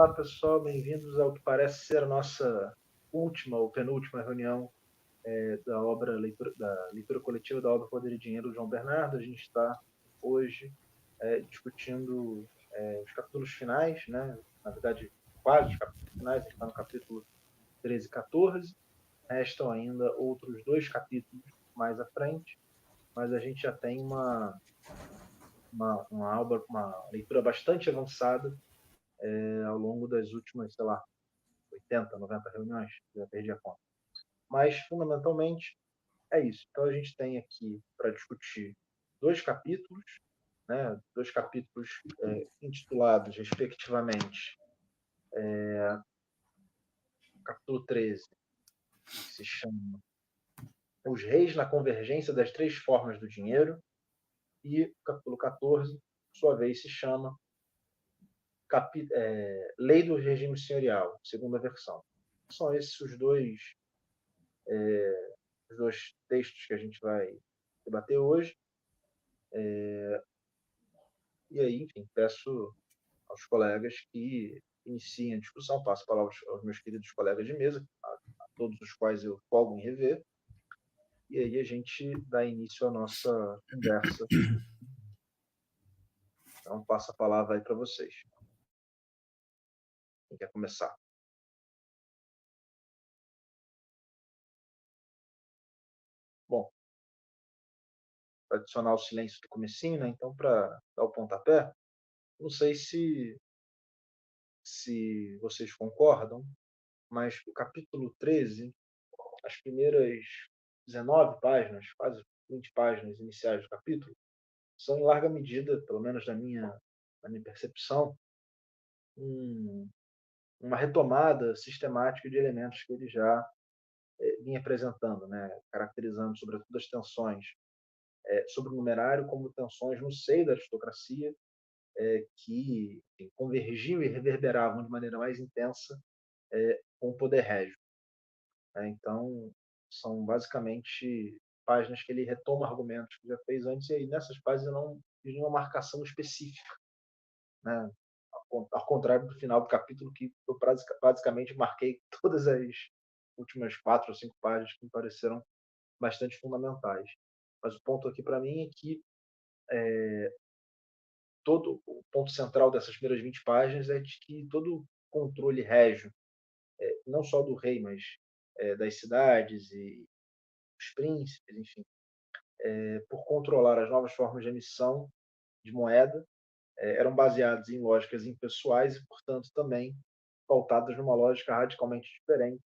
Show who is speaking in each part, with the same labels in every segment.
Speaker 1: Olá, pessoal, bem-vindos ao que parece ser a nossa última ou penúltima reunião da leitura coletiva da obra Poder e Dinheiro do João Bernardo. A gente está hoje discutindo os capítulos finais, né? Na verdade, quase os capítulos finais, a gente está no capítulo 13 e 14. Restam ainda outros 2 capítulos mais à frente, mas a gente já tem uma leitura bastante avançada ao longo das últimas, 80, 90 reuniões, já perdi a conta. Mas, fundamentalmente, é isso. Então, a gente tem aqui para discutir 2 capítulos, né? 2 capítulos intitulados, respectivamente, capítulo 13, que se chama Os Reis na Convergência das 3 Formas do Dinheiro, e o capítulo 14, por sua vez, se chama Lei do Regime Senhorial, segunda versão. São esses os dois textos que a gente vai debater hoje. E aí, enfim, peço aos colegas que iniciem a discussão, passo a palavra aos meus queridos colegas de mesa, a todos os quais eu folgo em rever, e aí a gente dá início à nossa conversa. Então, passo a palavra aí para vocês. Quem quer começar? Bom, tradicional silêncio do comecinho, né? Então, para dar o pontapé, não sei se vocês concordam, mas o capítulo 13, as primeiras 19 páginas, quase 20 páginas iniciais do capítulo, são em larga medida, pelo menos na minha percepção, uma retomada sistemática de elementos que ele já vinha apresentando, né? Caracterizando, sobretudo, as tensões sobre o numerário como tensões no seio da aristocracia, que convergiam e reverberavam de maneira mais intensa com o poder régio. Então, são basicamente páginas que ele retoma argumentos que já fez antes, e aí nessas páginas eu não fiz nenhuma marcação específica, né? Ao contrário do final do capítulo, que eu basicamente marquei todas as últimas 4 ou 5 páginas que me pareceram bastante fundamentais. Mas o ponto aqui para mim é que todo o ponto central dessas primeiras 20 páginas é de que todo o controle régio, não só do rei, mas das cidades e dos príncipes, enfim, por controlar as novas formas de emissão de moeda, eram baseados em lógicas impessoais e, portanto, também pautadas numa lógica radicalmente diferente,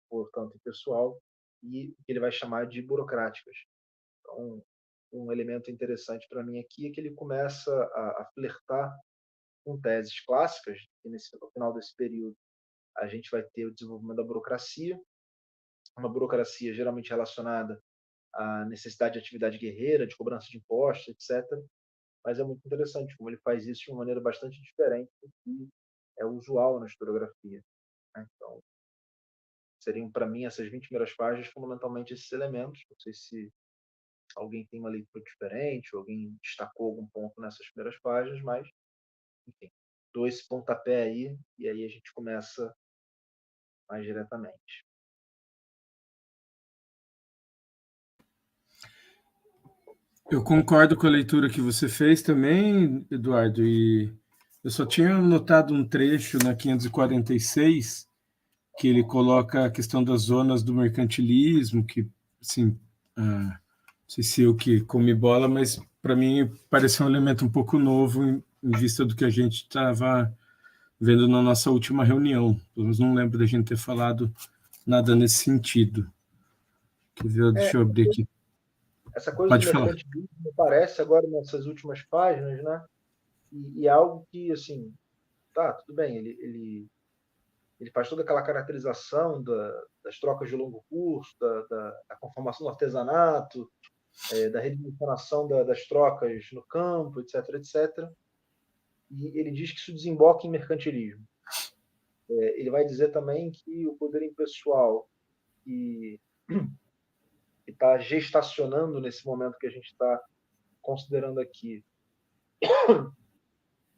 Speaker 1: portanto, impessoal, e o que ele vai chamar de burocráticas. Então, um elemento interessante para mim aqui é que ele começa a flertar com teses clássicas, e no final desse período a gente vai ter o desenvolvimento da burocracia, uma burocracia geralmente relacionada à necessidade de atividade guerreira, de cobrança de impostos, etc. Mas é muito interessante como ele faz isso de uma maneira bastante diferente do que é usual na historiografia. Então, seriam, para mim, essas 20 primeiras páginas, fundamentalmente esses elementos. Não sei se alguém tem uma leitura diferente, ou alguém destacou algum ponto nessas primeiras páginas, mas, enfim, dou esse pontapé aí, e aí a gente começa mais diretamente.
Speaker 2: Eu concordo com a leitura que você fez também, Eduardo, e eu só tinha notado um trecho na 546, que ele coloca a questão das zonas do mercantilismo, que, assim, não sei se eu que comi bola, mas para mim pareceu um elemento um pouco novo em vista do que a gente estava vendo na nossa última reunião. Eu não lembro da gente ter falado nada nesse sentido. Deixa eu abrir aqui.
Speaker 1: Essa coisa
Speaker 2: Pode
Speaker 1: do
Speaker 2: falar.
Speaker 1: mercantilismo aparece agora nessas últimas páginas, né? E é algo que, assim, tá, tudo bem, ele faz toda aquela caracterização das trocas de longo curso, da conformação do artesanato, da redimensionação das trocas no campo, etc., etc. E ele diz que isso desemboca em mercantilismo. Ele vai dizer também que o poder impessoal que está gestacionando nesse momento que a gente está considerando aqui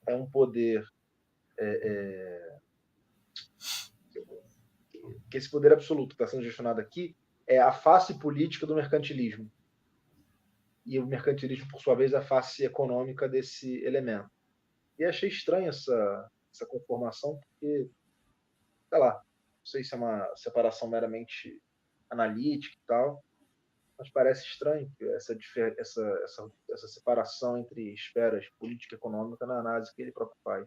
Speaker 1: é um poder que esse poder absoluto que está sendo gestionado aqui é a face política do mercantilismo. E o mercantilismo, por sua vez, é a face econômica desse elemento. E achei estranha essa conformação, porque, sei lá, não sei se é uma separação meramente analítica e tal, mas parece estranho essa separação entre esferas política e econômica na análise que ele próprio faz.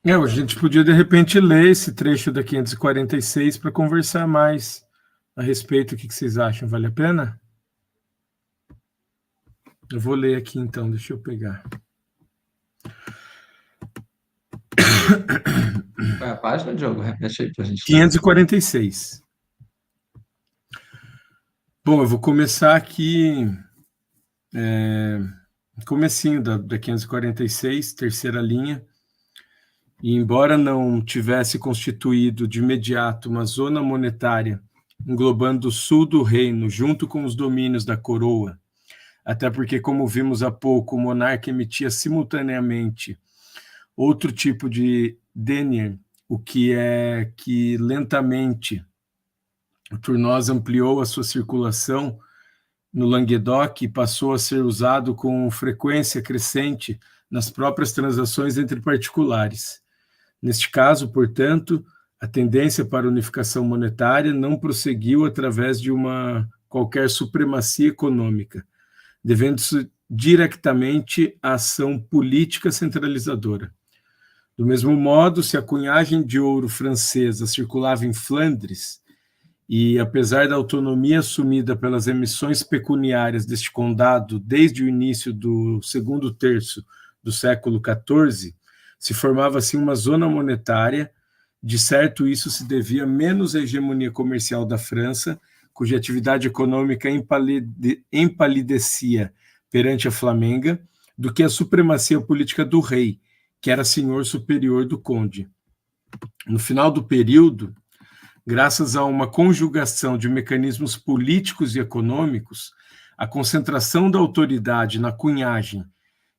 Speaker 2: A gente podia, de repente, ler esse trecho da 546 para conversar mais a respeito. O que vocês acham? Vale a pena? Eu vou ler aqui, então. Deixa eu pegar.
Speaker 3: Qual é a página, Diogo? Repete aí para a gente.
Speaker 2: 546. Bom, eu vou começar aqui, comecinho da 546, terceira linha. E embora não tivesse constituído de imediato uma zona monetária englobando o sul do reino junto com os domínios da coroa, até porque, como vimos há pouco, o monarca emitia simultaneamente outro tipo de denier, o que é que lentamente o Tournoise ampliou a sua circulação no Languedoc e passou a ser usado com frequência crescente nas próprias transações entre particulares. Neste caso, portanto, a tendência para a unificação monetária não prosseguiu através de uma qualquer supremacia econômica, devendo-se diretamente à ação política centralizadora. Do mesmo modo, se a cunhagem de ouro francesa circulava em Flandres, e apesar da autonomia assumida pelas emissões pecuniárias deste condado desde o início do segundo terço do século XIV, se formava assim uma zona monetária. De certo, isso se devia menos à hegemonia comercial da França, cuja atividade econômica empalidecia perante a Flamenga, do que à supremacia política do rei, que era senhor superior do conde. No final do período, graças a uma conjugação de mecanismos políticos e econômicos, a concentração da autoridade na cunhagem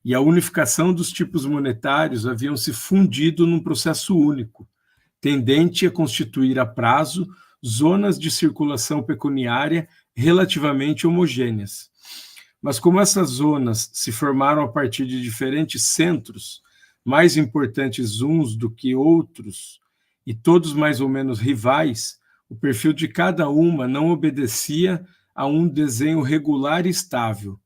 Speaker 2: e a unificação dos tipos monetários haviam se fundido num processo único, tendente a constituir a prazo zonas de circulação pecuniária relativamente homogêneas. Mas como essas zonas se formaram a partir de diferentes centros, mais importantes uns do que outros, e todos mais ou menos rivais, o perfil de cada uma não obedecia a um desenho regular e estável.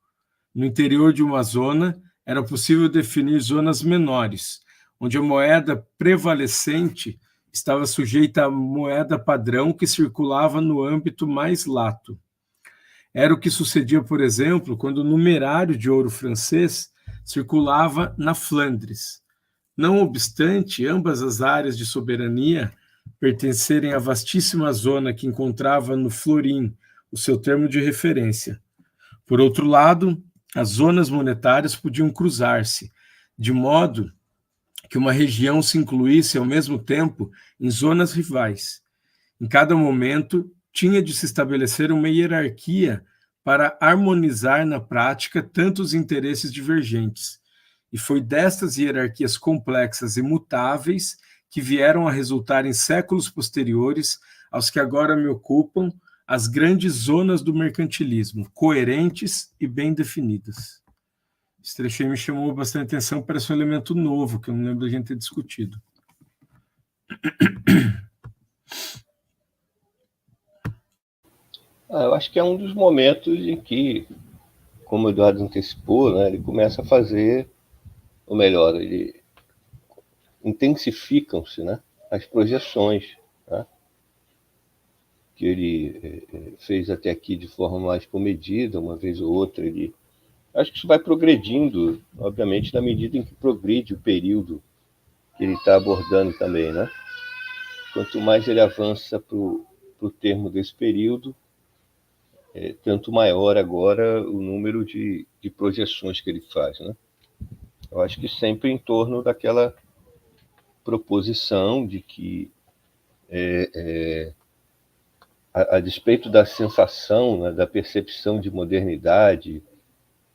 Speaker 2: No interior de uma zona, era possível definir zonas menores, onde a moeda prevalecente estava sujeita à moeda padrão que circulava no âmbito mais lato. Era o que sucedia, por exemplo, quando o numerário de ouro francês circulava na Flandres. Não obstante, ambas as áreas de soberania pertencerem à vastíssima zona que encontrava no florim o seu termo de referência. Por outro lado, as zonas monetárias podiam cruzar-se, de modo que uma região se incluísse ao mesmo tempo em zonas rivais. Em cada momento, tinha de se estabelecer uma hierarquia para harmonizar na prática tantos interesses divergentes. E foi destas hierarquias complexas e mutáveis que vieram a resultar em séculos posteriores aos que agora me ocupam as grandes zonas do mercantilismo, coerentes e bem definidas. Esse trecho aí me chamou bastante atenção, parece um elemento novo, que eu não lembro da gente ter discutido.
Speaker 4: Eu acho que é um dos momentos em que, como o Eduardo antecipou, né, ele começa a fazer, ou melhor, ele intensificam-se, né, as projeções, né, que ele fez até aqui de forma mais comedida, uma vez ou outra. Acho que isso vai progredindo, obviamente, na medida em que progride o período que ele está abordando também, né? Quanto mais ele avança para o termo desse período, tanto maior agora o número de projeções que ele faz, né? Eu acho que sempre em torno daquela proposição de que, a despeito da sensação, né, da percepção de modernidade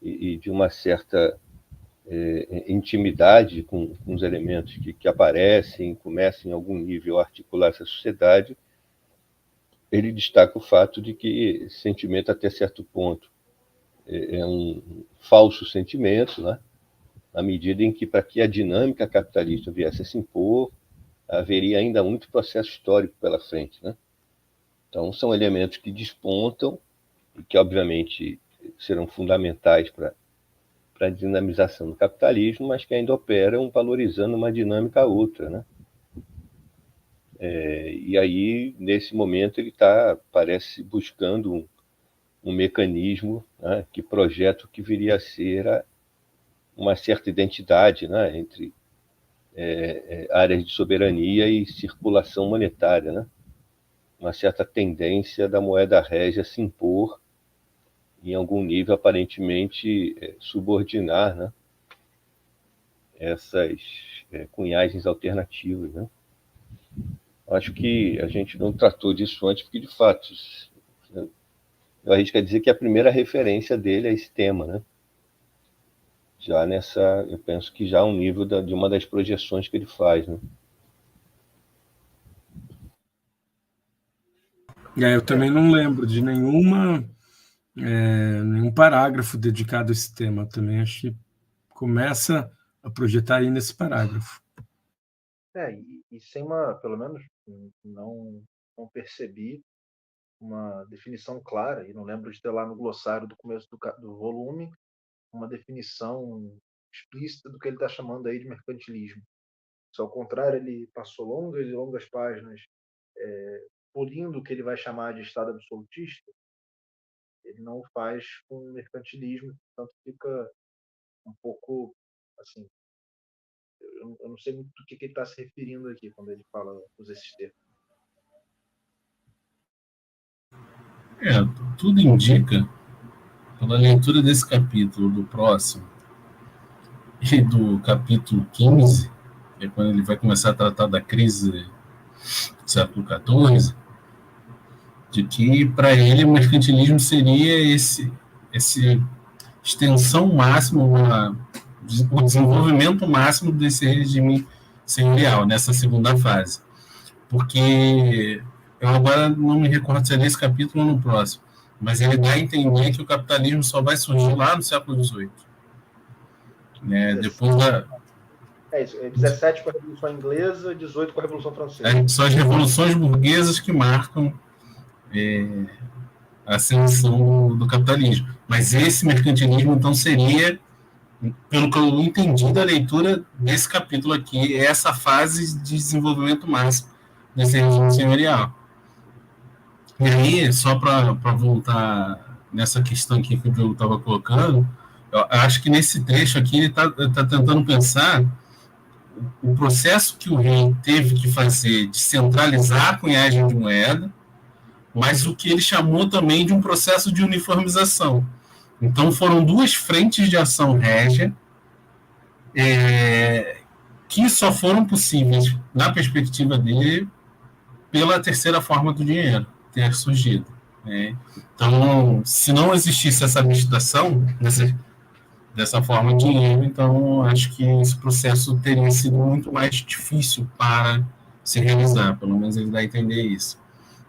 Speaker 4: e de uma certa intimidade com os elementos que aparecem, começam em algum nível a articular essa sociedade, ele destaca o fato de que esse sentimento, até certo ponto, é um falso sentimento, né? Na medida em que, para que a dinâmica capitalista viesse a se impor, haveria ainda muito processo histórico pela frente, né? Então, são elementos que despontam e que, obviamente, serão fundamentais para a dinamização do capitalismo, mas que ainda operam valorizando uma dinâmica a outra, né? E aí, nesse momento, ele parece buscando um mecanismo, né, que projeta o que viria a ser uma certa identidade, né, entre áreas de soberania e circulação monetária, né? Uma certa tendência da moeda régia se impor em algum nível, aparentemente subordinar, né, essas cunhagens alternativas, né? Acho que a gente não tratou disso antes, porque, de fato, eu arrisco a dizer que a primeira referência dele é esse tema, né? Já eu penso que já é um nível de uma das projeções que ele faz, né?
Speaker 2: Eu também não lembro de nenhum parágrafo dedicado a esse tema. Eu também acho que começa a projetar aí nesse parágrafo.
Speaker 1: E sem pelo menos não percebi uma definição clara, e não lembro de ter lá no glossário do começo do volume uma definição explícita do que ele está chamando aí de mercantilismo. Se ao contrário, ele passou longas e longas páginas polindo o que ele vai chamar de Estado absolutista, ele não o faz com mercantilismo, portanto fica um pouco assim. Eu não sei muito do que ele está se referindo aqui quando ele usa esses termos.
Speaker 5: Tudo indica, pela leitura desse capítulo, do próximo, e do capítulo 15, que é quando ele vai começar a tratar da crise do século XIV, de que, para ele, o mercantilismo seria essa extensão máxima, o desenvolvimento máximo desse regime senhorial, nessa segunda fase. Porque eu agora não me recordo se é nesse capítulo ou no próximo, mas ele dá a entender que o capitalismo só vai surgir lá no século XVIII. Né? Depois
Speaker 1: É isso, 17 com a Revolução Inglesa, 18 com a Revolução Francesa.
Speaker 5: São as revoluções burguesas que marcam a ascensão do capitalismo. Mas esse mercantilismo, então, seria, pelo que eu entendi da leitura desse capítulo aqui, essa fase de desenvolvimento máximo desse regime senhorial. E aí, só para voltar nessa questão aqui que o Diogo estava colocando, eu acho que nesse trecho aqui ele está tentando pensar o processo que o rei teve que fazer de centralizar a cunhagem de moeda, mas o que ele chamou também de um processo de uniformização. Então, foram duas frentes de ação régia que só foram possíveis, na perspectiva dele, pela terceira forma do dinheiro ter surgido. Né? Então, se não existisse essa administração dessa forma de dinheiro, então acho que esse processo teria sido muito mais difícil para se realizar, pelo menos ele dá a entender isso.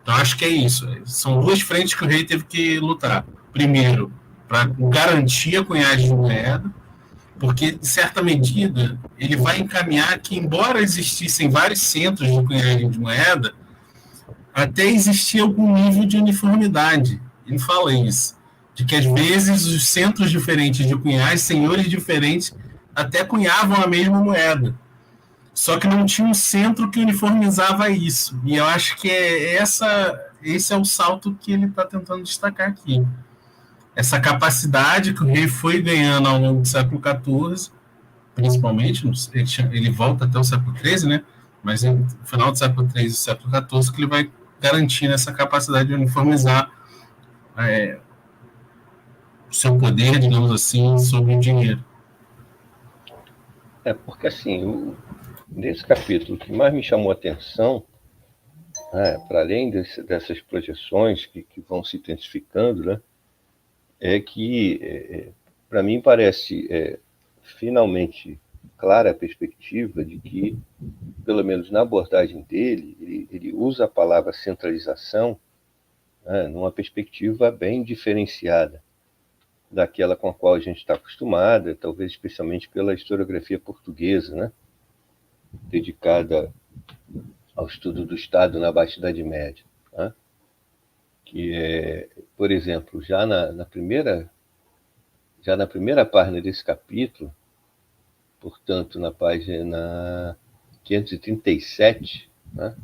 Speaker 5: Então, acho que é isso. São duas frentes que o rei teve que lutar. Primeiro, para garantir a cunhagem de moeda, porque, de certa medida, ele vai encaminhar que, embora existissem vários centros de cunhagem de moeda, até existia algum nível de uniformidade. Ele fala isso, de que, às vezes, os centros diferentes de cunhagem, senhores diferentes, até cunhavam a mesma moeda. Só que não tinha um centro que uniformizava isso. E eu acho que esse é o salto que ele está tentando destacar aqui. Essa capacidade que o rei foi ganhando ao longo do século XIV, principalmente, ele volta até o século XIII, né? Mas no final do século XIII e século XIV que ele vai garantindo essa capacidade de uniformizar o seu poder, digamos assim, sobre o dinheiro.
Speaker 4: Porque assim, nesse capítulo, o que mais me chamou a atenção, para além dessas projeções que vão se intensificando, né, é que, para mim, parece finalmente clara a perspectiva de que, pelo menos na abordagem dele, ele usa a palavra centralização, né, numa perspectiva bem diferenciada daquela com a qual a gente está acostumada, talvez especialmente pela historiografia portuguesa, né, dedicada ao estudo do Estado na Baixa Idade Média, né, que é, por exemplo, já na primeira página desse capítulo, portanto, na página 537, né,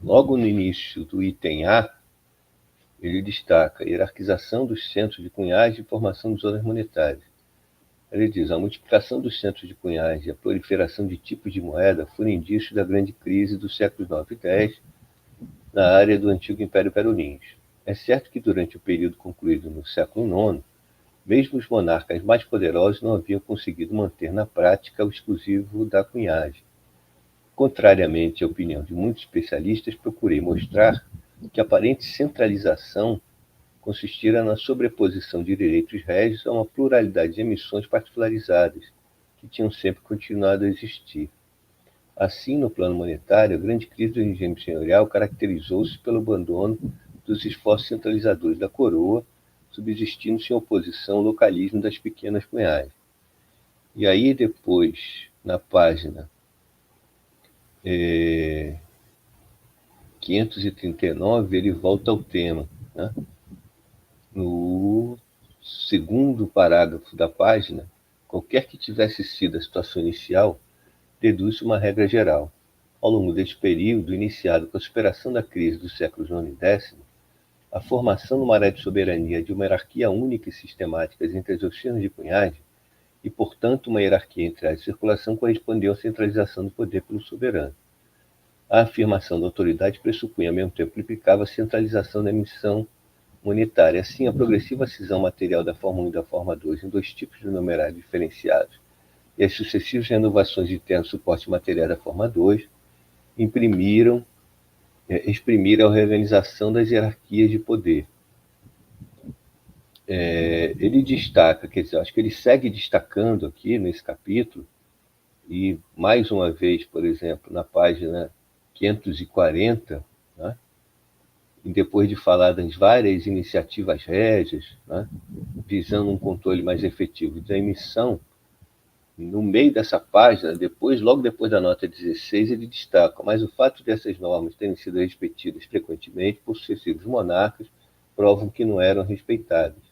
Speaker 4: logo no início do item A, ele destaca a hierarquização dos centros de cunhagem e formação de zonas monetárias. Ele diz: a multiplicação dos centros de cunhagem e a proliferação de tipos de moeda foram indícios da grande crise dos séculos 9 e 10 na área do antigo Império Carolíngio. É certo que durante o período concluído no século IX, mesmo os monarcas mais poderosos não haviam conseguido manter na prática o exclusivo da cunhagem. Contrariamente à opinião de muitos especialistas, procurei mostrar que a aparente centralização consistira na sobreposição de direitos régios a uma pluralidade de emissões particularizadas, que tinham sempre continuado a existir. Assim, no plano monetário, a grande crise do regime senhorial caracterizou-se pelo abandono dos esforços centralizadores da coroa, subsistindo-se em oposição ao localismo das pequenas cunhagens. E aí, depois, na página 539, ele volta ao tema, né? No segundo parágrafo da página, qualquer que tivesse sido a situação inicial, deduz uma regra geral. Ao longo deste período, iniciado com a superação da crise dos séculos IX e X, a formação numa área de soberania de uma hierarquia única e sistemática entre as oficinas de cunhagem e, portanto, uma hierarquia entre áreas de circulação correspondeu à centralização do poder pelo soberano. A afirmação da autoridade pressupunha, ao mesmo tempo, que implicava a centralização da emissão monetária. Assim, a progressiva cisão material da forma 1 e da forma 2 em dois tipos de numerários diferenciados e as sucessivas renovações de termo suporte material da forma 2 exprimiram a reorganização das hierarquias de poder. Ele destaca, quer dizer, acho que ele segue destacando aqui nesse capítulo, e mais uma vez, por exemplo, na página 540, né, e depois de falar das várias iniciativas régias, né, visando um controle mais efetivo da emissão, no meio dessa página, logo depois da nota 16, ele destaca: mas o fato dessas normas terem sido repetidas frequentemente por sucessivos monarcas provam que não eram respeitadas.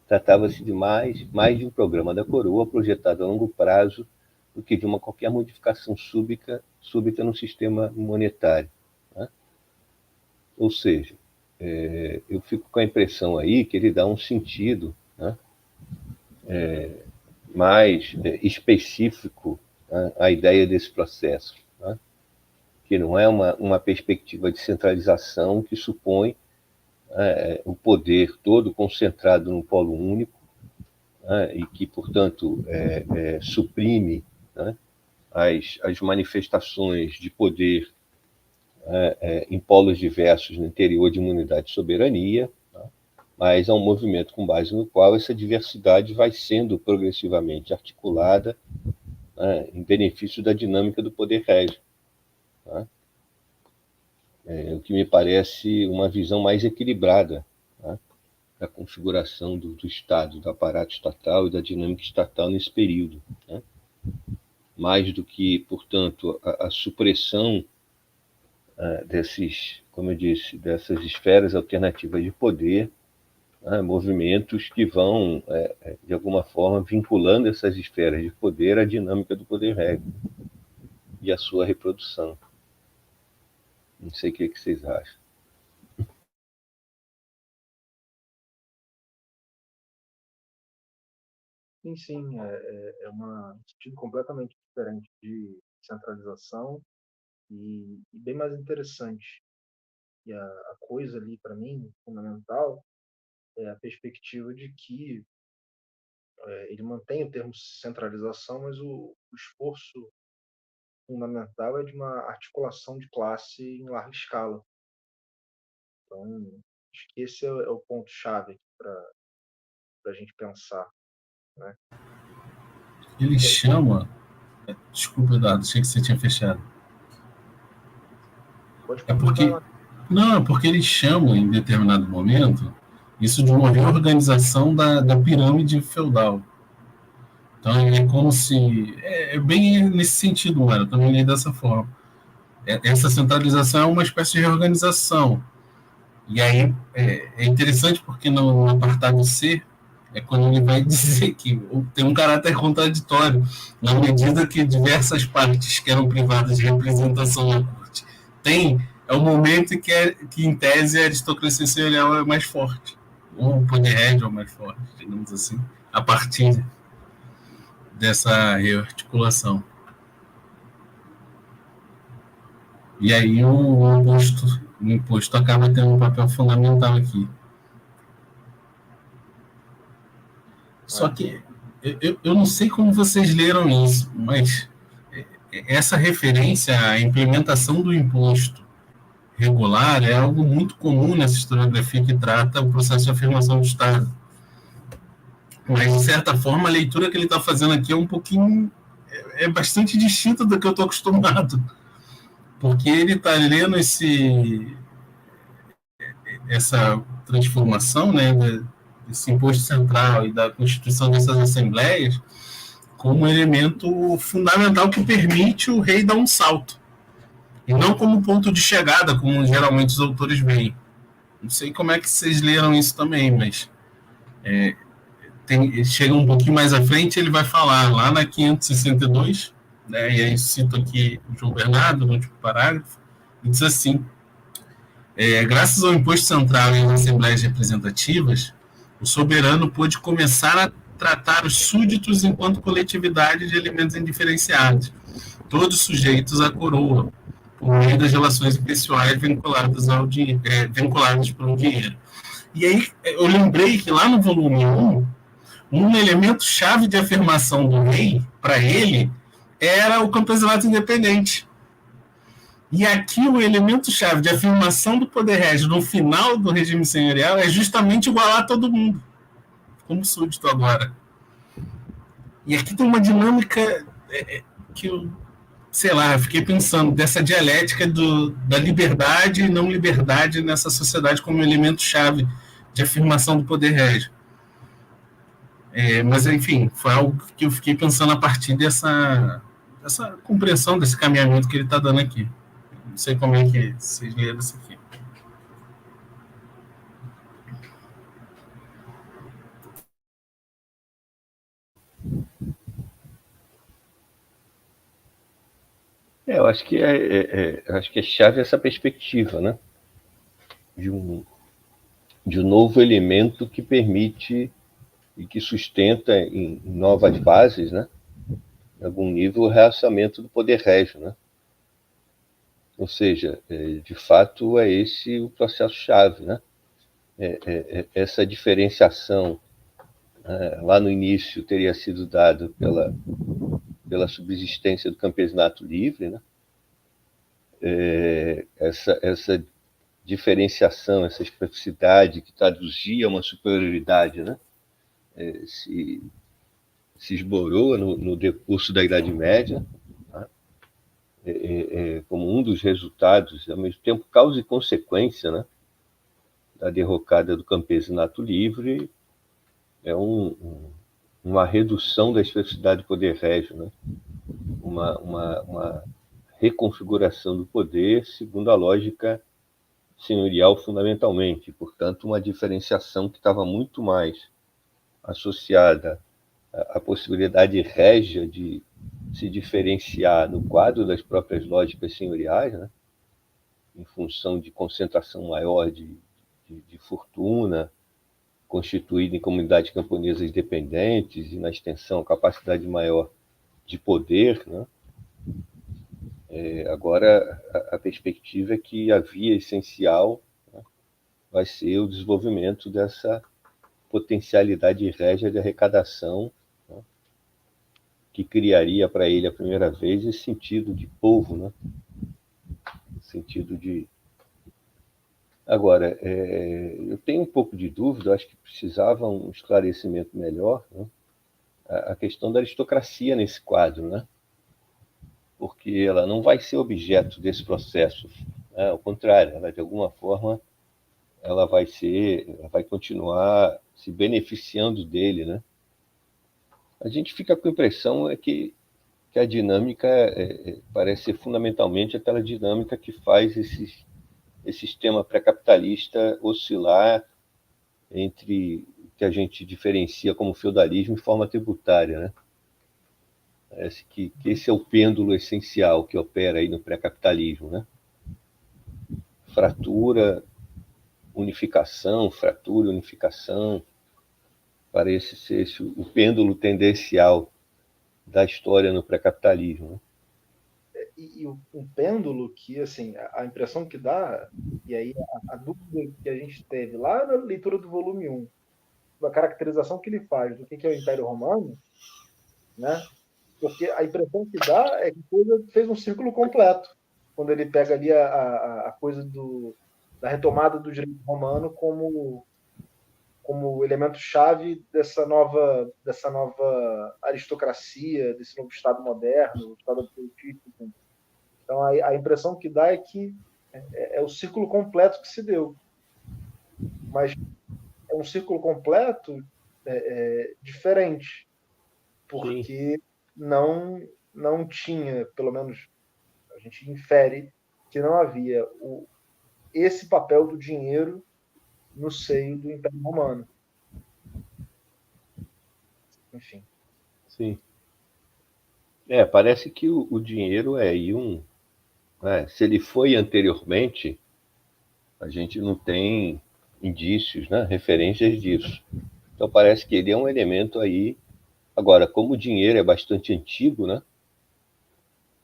Speaker 4: Tratava-se de mais de um programa da coroa projetado a longo prazo do que de uma qualquer modificação súbita no sistema monetário, né? Ou seja, eu fico com a impressão aí que ele dá um sentido, né, mais específico, né, à ideia desse processo, né, que não é uma perspectiva de centralização que supõe o poder todo concentrado num polo único, né, e que, portanto, suprime, né, as manifestações de poder em polos diversos no interior de uma unidade de soberania, né, mas é um movimento com base no qual essa diversidade vai sendo progressivamente articulada, né, em benefício da dinâmica do poder régio, né? O que me parece uma visão mais equilibrada, né, da configuração do Estado, do aparato estatal e da dinâmica estatal nesse período, né? Mais do que, portanto, a supressão como eu disse, dessas esferas alternativas de poder, né, movimentos que vão, de alguma forma, vinculando essas esferas de poder à dinâmica do poder régio e à sua reprodução. Não sei o que vocês acham.
Speaker 1: Sim, é um sentido completamente diferente de centralização e bem mais interessante. E a coisa ali, para mim, fundamental, é a perspectiva de que ele mantém o termo centralização, mas o esforço fundamental é de uma articulação de classe em larga escala. Então, acho que esse é o ponto-chave para a gente pensar, né?
Speaker 5: ele chama... Desculpa, Eduardo, achei que você tinha fechado.
Speaker 1: Pode
Speaker 5: É
Speaker 1: completar
Speaker 5: porque...
Speaker 1: lá.
Speaker 5: Não, é porque eles chamam, em determinado momento, isso de uma reorganização da pirâmide feudal. Então, é como se... É bem nesse sentido, mano. Eu também li dessa forma. Essa centralização é uma espécie de reorganização. E aí é interessante porque no apartado C é quando ele vai dizer que tem um caráter contraditório, na medida que diversas partes que eram privadas de representação na corte é o momento em que em tese, a aristocracia senhorial é mais forte, ou o poder régia é o mais forte, digamos assim, a partir dessa rearticulação. E aí o imposto acaba tendo um papel fundamental aqui. Só que eu não sei como vocês leram isso, mas essa referência à implementação do imposto regular é algo muito comum nessa historiografia que trata o processo de afirmação do Estado. Mas, de certa forma, a leitura que ele está fazendo aqui é um pouquinho... é bastante distinta do que eu estou acostumado. Porque ele está lendo essa transformação, né, desse imposto central e da constituição dessas assembleias como um elemento fundamental que permite o rei dar um salto. E não como ponto de chegada, como geralmente os autores veem. Não sei como é que vocês leram isso também, mas chega um pouquinho mais à frente, ele vai falar lá na 562, né, e aí cito aqui o João Bernardo, no último parágrafo, e diz assim: graças ao imposto central e às assembleias representativas, o soberano pôde começar a tratar os súditos enquanto coletividade de elementos indiferenciados, todos sujeitos à coroa, por meio das relações pessoais vinculadas pelo dinheiro. E aí eu lembrei que lá no volume 1, um elemento-chave de afirmação do rei, para ele, era o campesinato independente. E aqui o elemento-chave de afirmação do poder régio no final do regime senhorial é justamente igualar todo mundo, como súdito agora. E aqui tem uma dinâmica que eu, sei lá, fiquei pensando dessa dialética da liberdade e não liberdade nessa sociedade como elemento-chave de afirmação do poder régio. Mas, enfim, foi algo que eu fiquei pensando a partir dessa compreensão, desse caminhamento que ele está dando aqui. Não sei como é que vocês leram isso aqui.
Speaker 4: Eu acho que acho que é chave essa perspectiva, né? De um novo elemento que permite e que sustenta em novas bases, né? Em algum nível, o realçamento do poder régio, né? Ou seja, de fato, é esse o processo-chave, né? Essa diferenciação, lá no início, teria sido dada pela subsistência do campesinato livre, né? Essa diferenciação, essa especificidade que traduzia uma superioridade, né? Se esborou no decurso da Idade Média, né? Como um dos resultados, ao mesmo tempo causa e consequência, né? Da derrocada do campesinato livre, é uma redução da especificidade do poder régio, né? Uma reconfiguração do poder segundo a lógica senhorial fundamentalmente, portanto, uma diferenciação que estava muito mais associada à possibilidade régia de se diferenciar no quadro das próprias lógicas senhoriais, né? Em função de concentração maior de fortuna, constituída em comunidades camponesas dependentes e, na extensão, capacidade maior de poder, né? Agora, a perspectiva é que a via essencial, né, vai ser o desenvolvimento dessa potencialidade régia de arrecadação, né, que criaria para ele a primeira vez esse sentido de povo, né? Sentido de... Agora, eu tenho um pouco de dúvida, acho que precisava um esclarecimento melhor, né, a questão da aristocracia nesse quadro, né? Porque ela não vai ser objeto desse processo, né? Ao contrário, ela, de alguma forma, ela vai continuar se beneficiando dele, né? A gente fica com a impressão que a dinâmica parece ser fundamentalmente aquela dinâmica que faz esse sistema pré-capitalista oscilar entre o que a gente diferencia como feudalismo e forma tributária, né? Parece que esse é o pêndulo essencial que opera aí no pré-capitalismo, né? Fratura, unificação, parece ser o pêndulo tendencial da história no pré-capitalismo, né?
Speaker 1: E um pêndulo que, assim, a impressão que dá, e aí a dúvida que a gente teve lá na leitura do volume 1, da caracterização que ele faz do que é o Império Romano, né? Porque a impressão que dá é que a coisa fez um círculo completo, quando ele pega ali a coisa da retomada do direito romano como elemento-chave dessa nova aristocracia, desse novo Estado moderno, o Estado absolutista. Então, a impressão que dá é que é o círculo completo que se deu. Mas é um círculo completo diferente, porque não tinha, pelo menos a gente infere, que não havia esse papel do dinheiro no seio do Império Romano. Enfim.
Speaker 4: Sim. Parece que o dinheiro é aí se ele foi anteriormente, a gente não tem indícios, né, referências disso. Então parece que ele é um elemento aí. Agora, como o dinheiro é bastante antigo, né,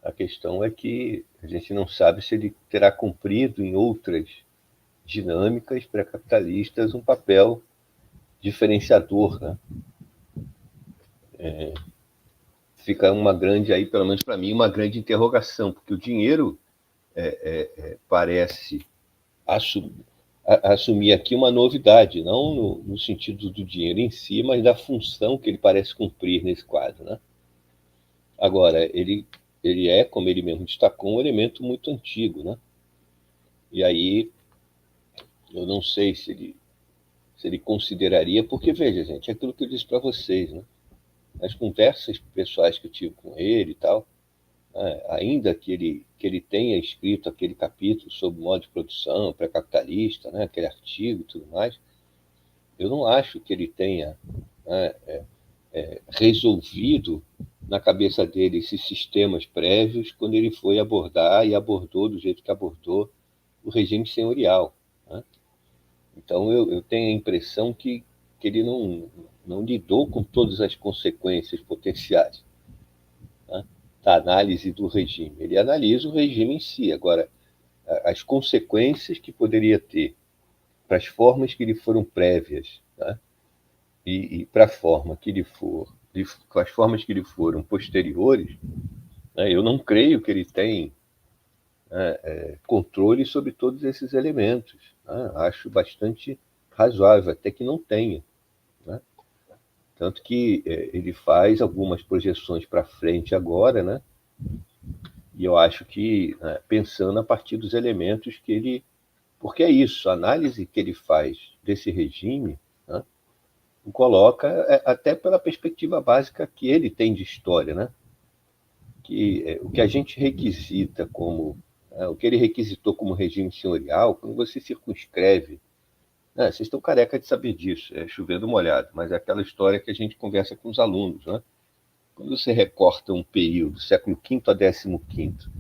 Speaker 4: a questão é que a gente não sabe se ele terá cumprido em outras dinâmicas pré-capitalistas um papel diferenciador, né? Fica uma grande, aí pelo menos para mim, uma grande interrogação, porque o dinheiro parece assumir aqui uma novidade, não no sentido do dinheiro em si, mas da função que ele parece cumprir nesse quadro, né? Agora, ele é, como ele mesmo destacou, um elemento muito antigo, né? E aí, eu não sei se ele consideraria, porque, veja, gente, é aquilo que eu disse para vocês, né? Nas conversas pessoais que eu tive com ele e tal, ainda que ele tenha escrito aquele capítulo sobre modo de produção pré-capitalista, né, aquele artigo e tudo mais, eu não acho que ele tenha resolvido na cabeça dele esses sistemas prévios quando ele foi abordar e abordou do jeito que abordou o regime senhorial, né? Então eu tenho a impressão que ele não lidou com todas as consequências potenciais, né, da análise do regime. Ele analisa o regime em si. Agora, as consequências que poderia ter para as formas que lhe foram prévias, né, e para a forma que lhe com as formas que lhe foram posteriores, né, eu não creio que ele tenha controle sobre todos esses elementos, né? Acho bastante razoável, até que não tenha, né? Tanto que ele faz algumas projeções para frente agora, né? E eu acho que, pensando a partir dos elementos que ele... Porque é isso, a análise que ele faz desse regime, né, o coloca até pela perspectiva básica que ele tem de história, né? Que o que a gente requisita como... o que ele requisitou como regime senhorial, quando você circunscreve... vocês estão careca de saber disso, é chovendo molhado, mas é aquela história que a gente conversa com os alunos, né? Quando você recorta um período, século V a XV,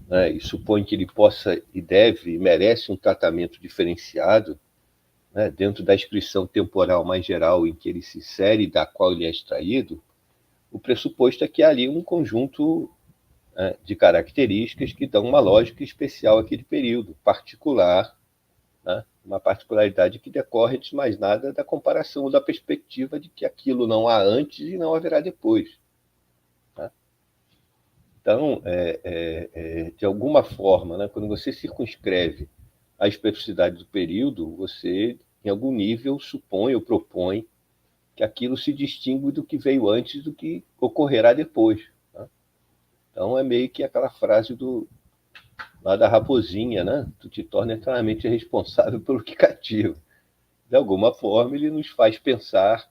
Speaker 4: né, e supõe que ele possa e deve e merece um tratamento diferenciado, né, dentro da inscrição temporal mais geral em que ele se insere e da qual ele é extraído, o pressuposto é que há ali um conjunto de características que dão uma lógica especial àquele período, particular, né, uma particularidade que decorre, de mais nada, da comparação ou da perspectiva de que aquilo não há antes e não haverá depois. Então, de alguma forma, né, quando você circunscreve a especificidade do período, você, em algum nível, supõe ou propõe que aquilo se distingue do que veio antes do que ocorrerá depois. Tá? Então é meio que aquela frase lá da raposinha, né? Tu te torna eternamente responsável pelo que cativa. De alguma forma, ele nos faz pensar,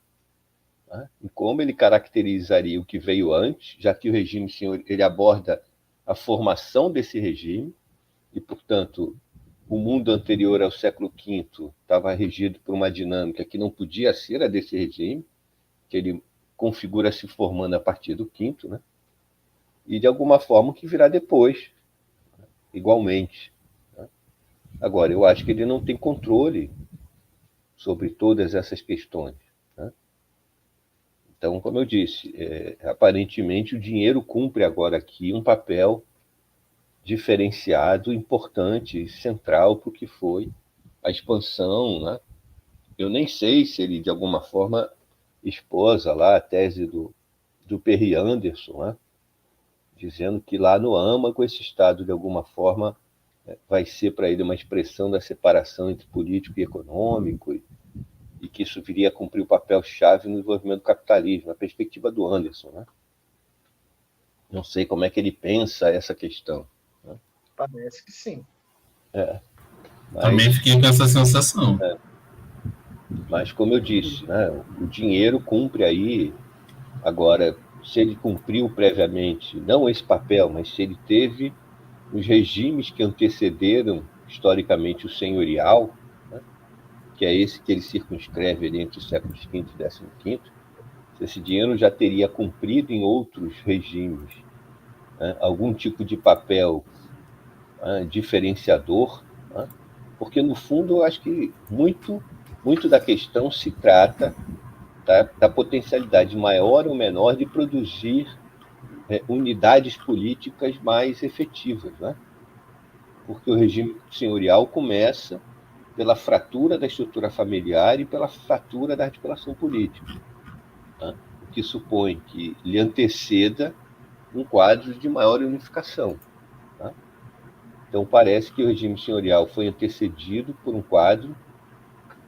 Speaker 4: né, em como ele caracterizaria o que veio antes, já que o regime senhorial ele aborda a formação desse regime, e, portanto, o mundo anterior ao século V estava regido por uma dinâmica que não podia ser a desse regime, que ele configura se formando a partir do V, né? E, de alguma forma, o que virá depois, igualmente. Né? Agora, eu acho que ele não tem controle sobre todas essas questões. Né? Então, como eu disse, aparentemente o dinheiro cumpre agora aqui um papel diferenciado, importante, central para o que foi a expansão. Né? Eu nem sei se ele, de alguma forma, esposa lá a tese do Perry Anderson, né? Dizendo que lá no âmago esse Estado, de alguma forma, vai ser para ele uma expressão da separação entre político e econômico, e que isso viria a cumprir o papel-chave no desenvolvimento do capitalismo, na perspectiva do Anderson. Né? Não sei como é que ele pensa essa questão. Né?
Speaker 1: Parece que sim.
Speaker 5: Também fiquei com essa sensação.
Speaker 4: Mas, como eu disse, né, o dinheiro cumpre aí. Agora, se ele cumpriu previamente, não esse papel, mas se ele teve os regimes que antecederam historicamente o senhorial, né, que é esse que ele circunscreve ali entre os séculos V e XV, se esse dinheiro já teria cumprido em outros regimes, né, algum tipo de papel, né, diferenciador, né, porque, no fundo, eu acho que muito da questão se trata da potencialidade maior ou menor de produzir unidades políticas mais efetivas, né? Porque o regime senhorial começa pela fratura da estrutura familiar e pela fratura da articulação política, né? O que supõe que lhe anteceda um quadro de maior unificação. Né? Então, parece que o regime senhorial foi antecedido por um quadro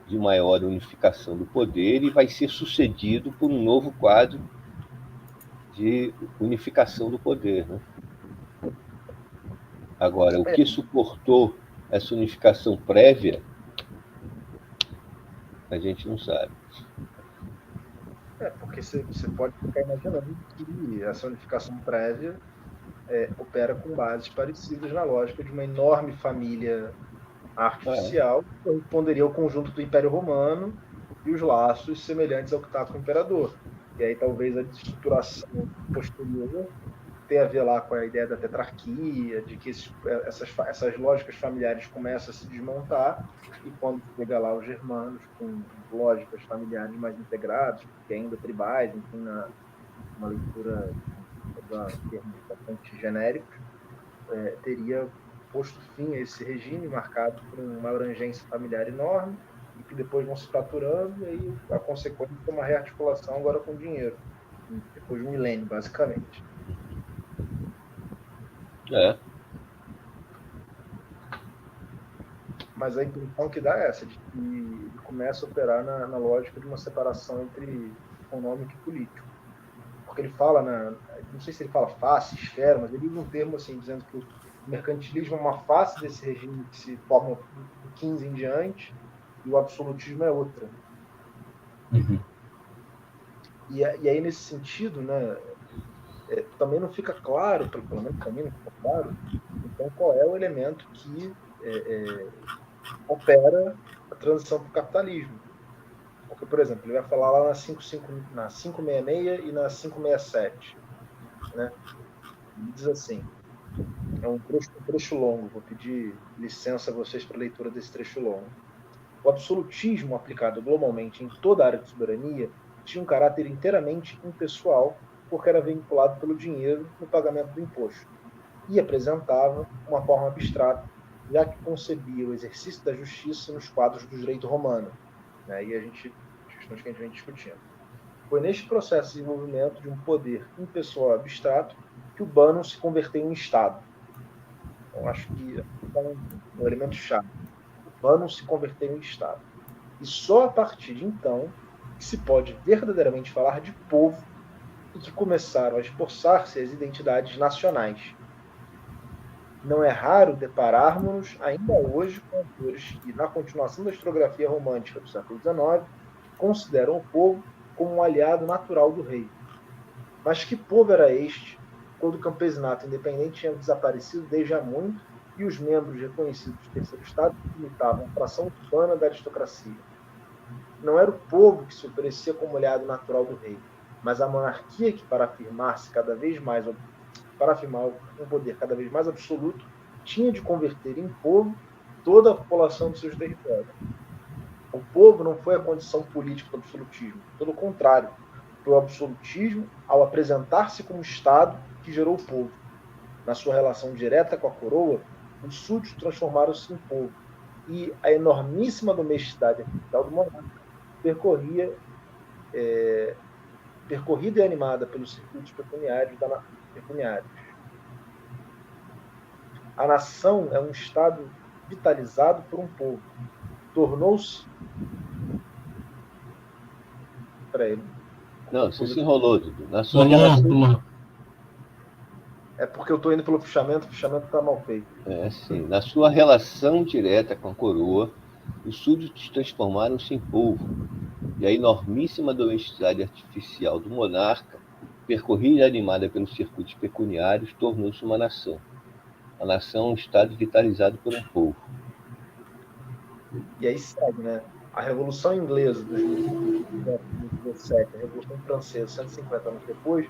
Speaker 4: de maior unificação do poder e vai ser sucedido por um novo quadro de unificação do poder. Né? Agora, o que suportou essa unificação prévia, a gente não sabe.
Speaker 1: Porque você pode ficar imaginando que essa unificação prévia opera com bases parecidas na lógica de uma enorme família artificial que corresponderia ao conjunto do Império Romano e os laços semelhantes ao que está com o imperador. E aí talvez a desestruturação posterior tenha a ver lá com a ideia da tetrarquia, de que essas lógicas familiares começam a se desmontar, e quando chega lá os germanos com lógicas familiares mais integradas, porque ainda tribais, enfim, uma leitura de termos bastante genéricos, teria posto fim a esse regime marcado por uma abrangência familiar enorme, e que depois vão se fraturando, e aí a consequência é uma rearticulação agora com dinheiro, depois de um milênio, basicamente. Mas a impressão que dá é essa, de que ele começa a operar na lógica de uma separação entre econômico e político. Porque ele fala, não sei se ele fala face, esfera, mas ele usa um termo assim, dizendo que o mercantilismo é uma face desse regime que se forma do 15 em diante, e o absolutismo é outra.
Speaker 5: Uhum.
Speaker 1: E aí, nesse sentido, né, também não fica claro, pelo menos para mim não fica claro, então qual é o elemento que opera a transição para o capitalismo. Porque, por exemplo, ele vai falar lá na 566 e na 567. Né? Ele diz assim, é um trecho longo, vou pedir licença a vocês para a leitura desse trecho longo. O absolutismo aplicado globalmente em toda a área de soberania tinha um caráter inteiramente impessoal, porque era vinculado pelo dinheiro no pagamento do imposto, e apresentava uma forma abstrata, já que concebia o exercício da justiça nos quadros do direito romano. Né? E as questões que a gente vem discutindo. Foi neste processo de desenvolvimento de um poder impessoal abstrato que o Bannon se converteu em Estado. Então, acho que é um elemento chave. O Bannon se converteu em Estado. E só a partir de então que se pode verdadeiramente falar de povo e que começaram a esforçar-se as identidades nacionais. Não é raro depararmos-nos ainda hoje com autores que, na continuação da historiografia romântica do século XIX, consideram o povo como um aliado natural do rei. Mas que povo era este, quando o campesinato independente tinha desaparecido desde há muito e os membros reconhecidos do terceiro estado limitavam a fração urbana da aristocracia? Não era o povo que se oferecia como aliado natural do rei, mas a monarquia que, para afirmar um poder cada vez mais absoluto, tinha de converter em povo toda a população dos seus territórios. O povo não foi a condição política do absolutismo, pelo contrário, foi o absolutismo, ao apresentar-se como Estado, que gerou o povo. Na sua relação direta com a coroa, os súditos transformaram-se em povo, e a enormíssima domesticidade artificial do monarca percorrida e animada pelos circuitos pecuniários. A nação é um Estado vitalizado por um povo. Tornou-se... Peraí.
Speaker 4: Não, você se enrolou, Dudu. Na sua relação...
Speaker 1: É porque eu estou indo pelo fichamento, o fichamento está mal feito.
Speaker 4: Sim. Na sua relação direta com a coroa, os súditos transformaram-se em povo, e a enormíssima domesticidade artificial do monarca, percorrida e animada pelos circuitos pecuniários, tornou-se uma nação. A nação é um Estado vitalizado por um povo.
Speaker 1: E aí segue, né? A Revolução Inglesa de 17, a Revolução Francesa, 150 anos depois,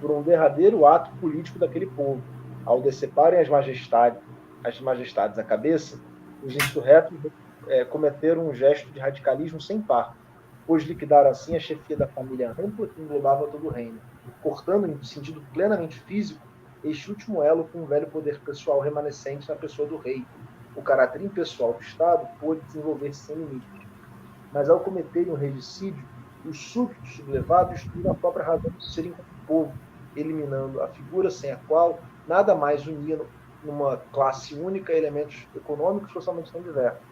Speaker 1: por um derradeiro ato político daquele povo. Ao deceparem as majestades à cabeça, os insurretos cometeram um gesto de radicalismo sem par, pois liquidaram assim a chefia da família ampla que englobava todo o reino, cortando em sentido plenamente físico este último elo com o velho poder pessoal remanescente na pessoa do rei. O caráter impessoal do Estado pôde desenvolver-se sem limites. Mas ao cometerem um regicídio, os súditos sublevados destruíram a própria razão de serem como povo, eliminando a figura sem a qual nada mais unia numa classe única elementos econômicos socialmente tão diversos.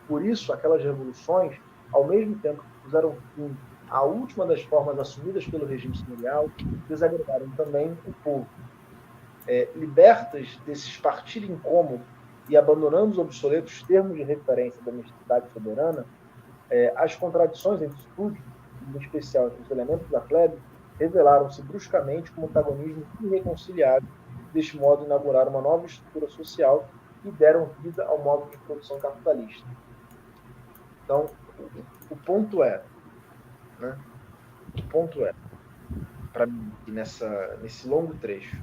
Speaker 1: Por isso, aquelas revoluções, ao mesmo tempo que puseram fim à última das formas assumidas pelo regime senhorial, desagregaram também o povo. Libertas desse espartilho incômodo e abandonando os obsoletos termos de referência da domesticidade soberana, as contradições entre os súditos, em especial entre os elementos da plebe, revelaram-se bruscamente como antagonismos irreconciliáveis, deste modo inauguraram uma nova estrutura social e deram vida ao modo de produção capitalista. Então, o ponto é, para mim, nesse longo trecho,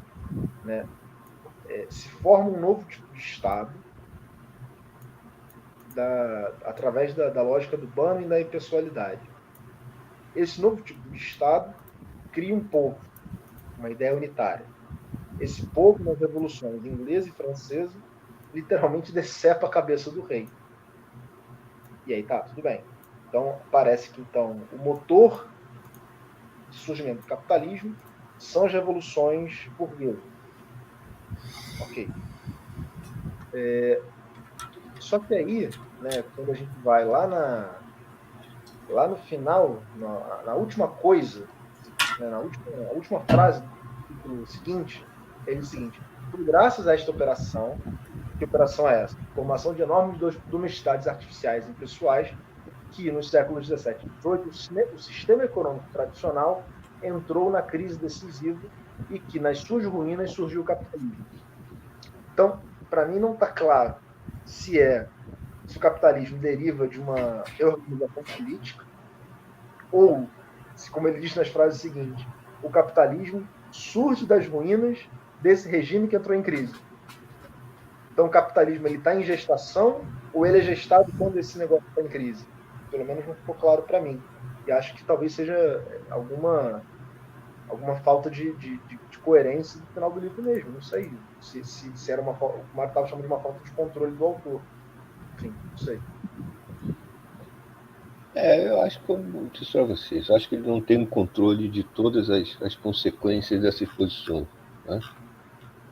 Speaker 1: né, se forma um novo tipo de Estado através da lógica do Bannon e da impessoalidade. Esse novo tipo de Estado cria um povo, uma ideia unitária. Esse povo, nas revoluções inglesa e francesa, literalmente decepa a cabeça do rei. E aí tá, tudo bem. Então, parece que o motor de surgimento do capitalismo são as revoluções burguesas. Ok. Só que aí, né, quando a gente vai lá no final, na última coisa, né, na última frase do capítulo seguinte, ele diz o seguinte: por graças a esta operação, que operação é essa? Formação de enormes domesticidades artificiais e impessoais, que nos séculos 17 e 18 o sistema econômico tradicional entrou na crise decisiva e que nas suas ruínas surgiu o capitalismo. Então, para mim não está claro se o capitalismo deriva de uma reorganização política ou, se, como ele diz nas frases seguintes, o capitalismo surge das ruínas desse regime que entrou em crise. Então, o capitalismo está em gestação ou ele é gestado quando esse negócio está em crise? Pelo menos não ficou claro para mim. E acho que talvez seja alguma falta de coerência no final do livro mesmo. Não sei se era o Mário estava chamando de uma falta de controle do autor. Enfim, não sei.
Speaker 4: Eu acho que, como disse para vocês, eu acho que ele não tem um controle de todas as consequências dessas posições, né?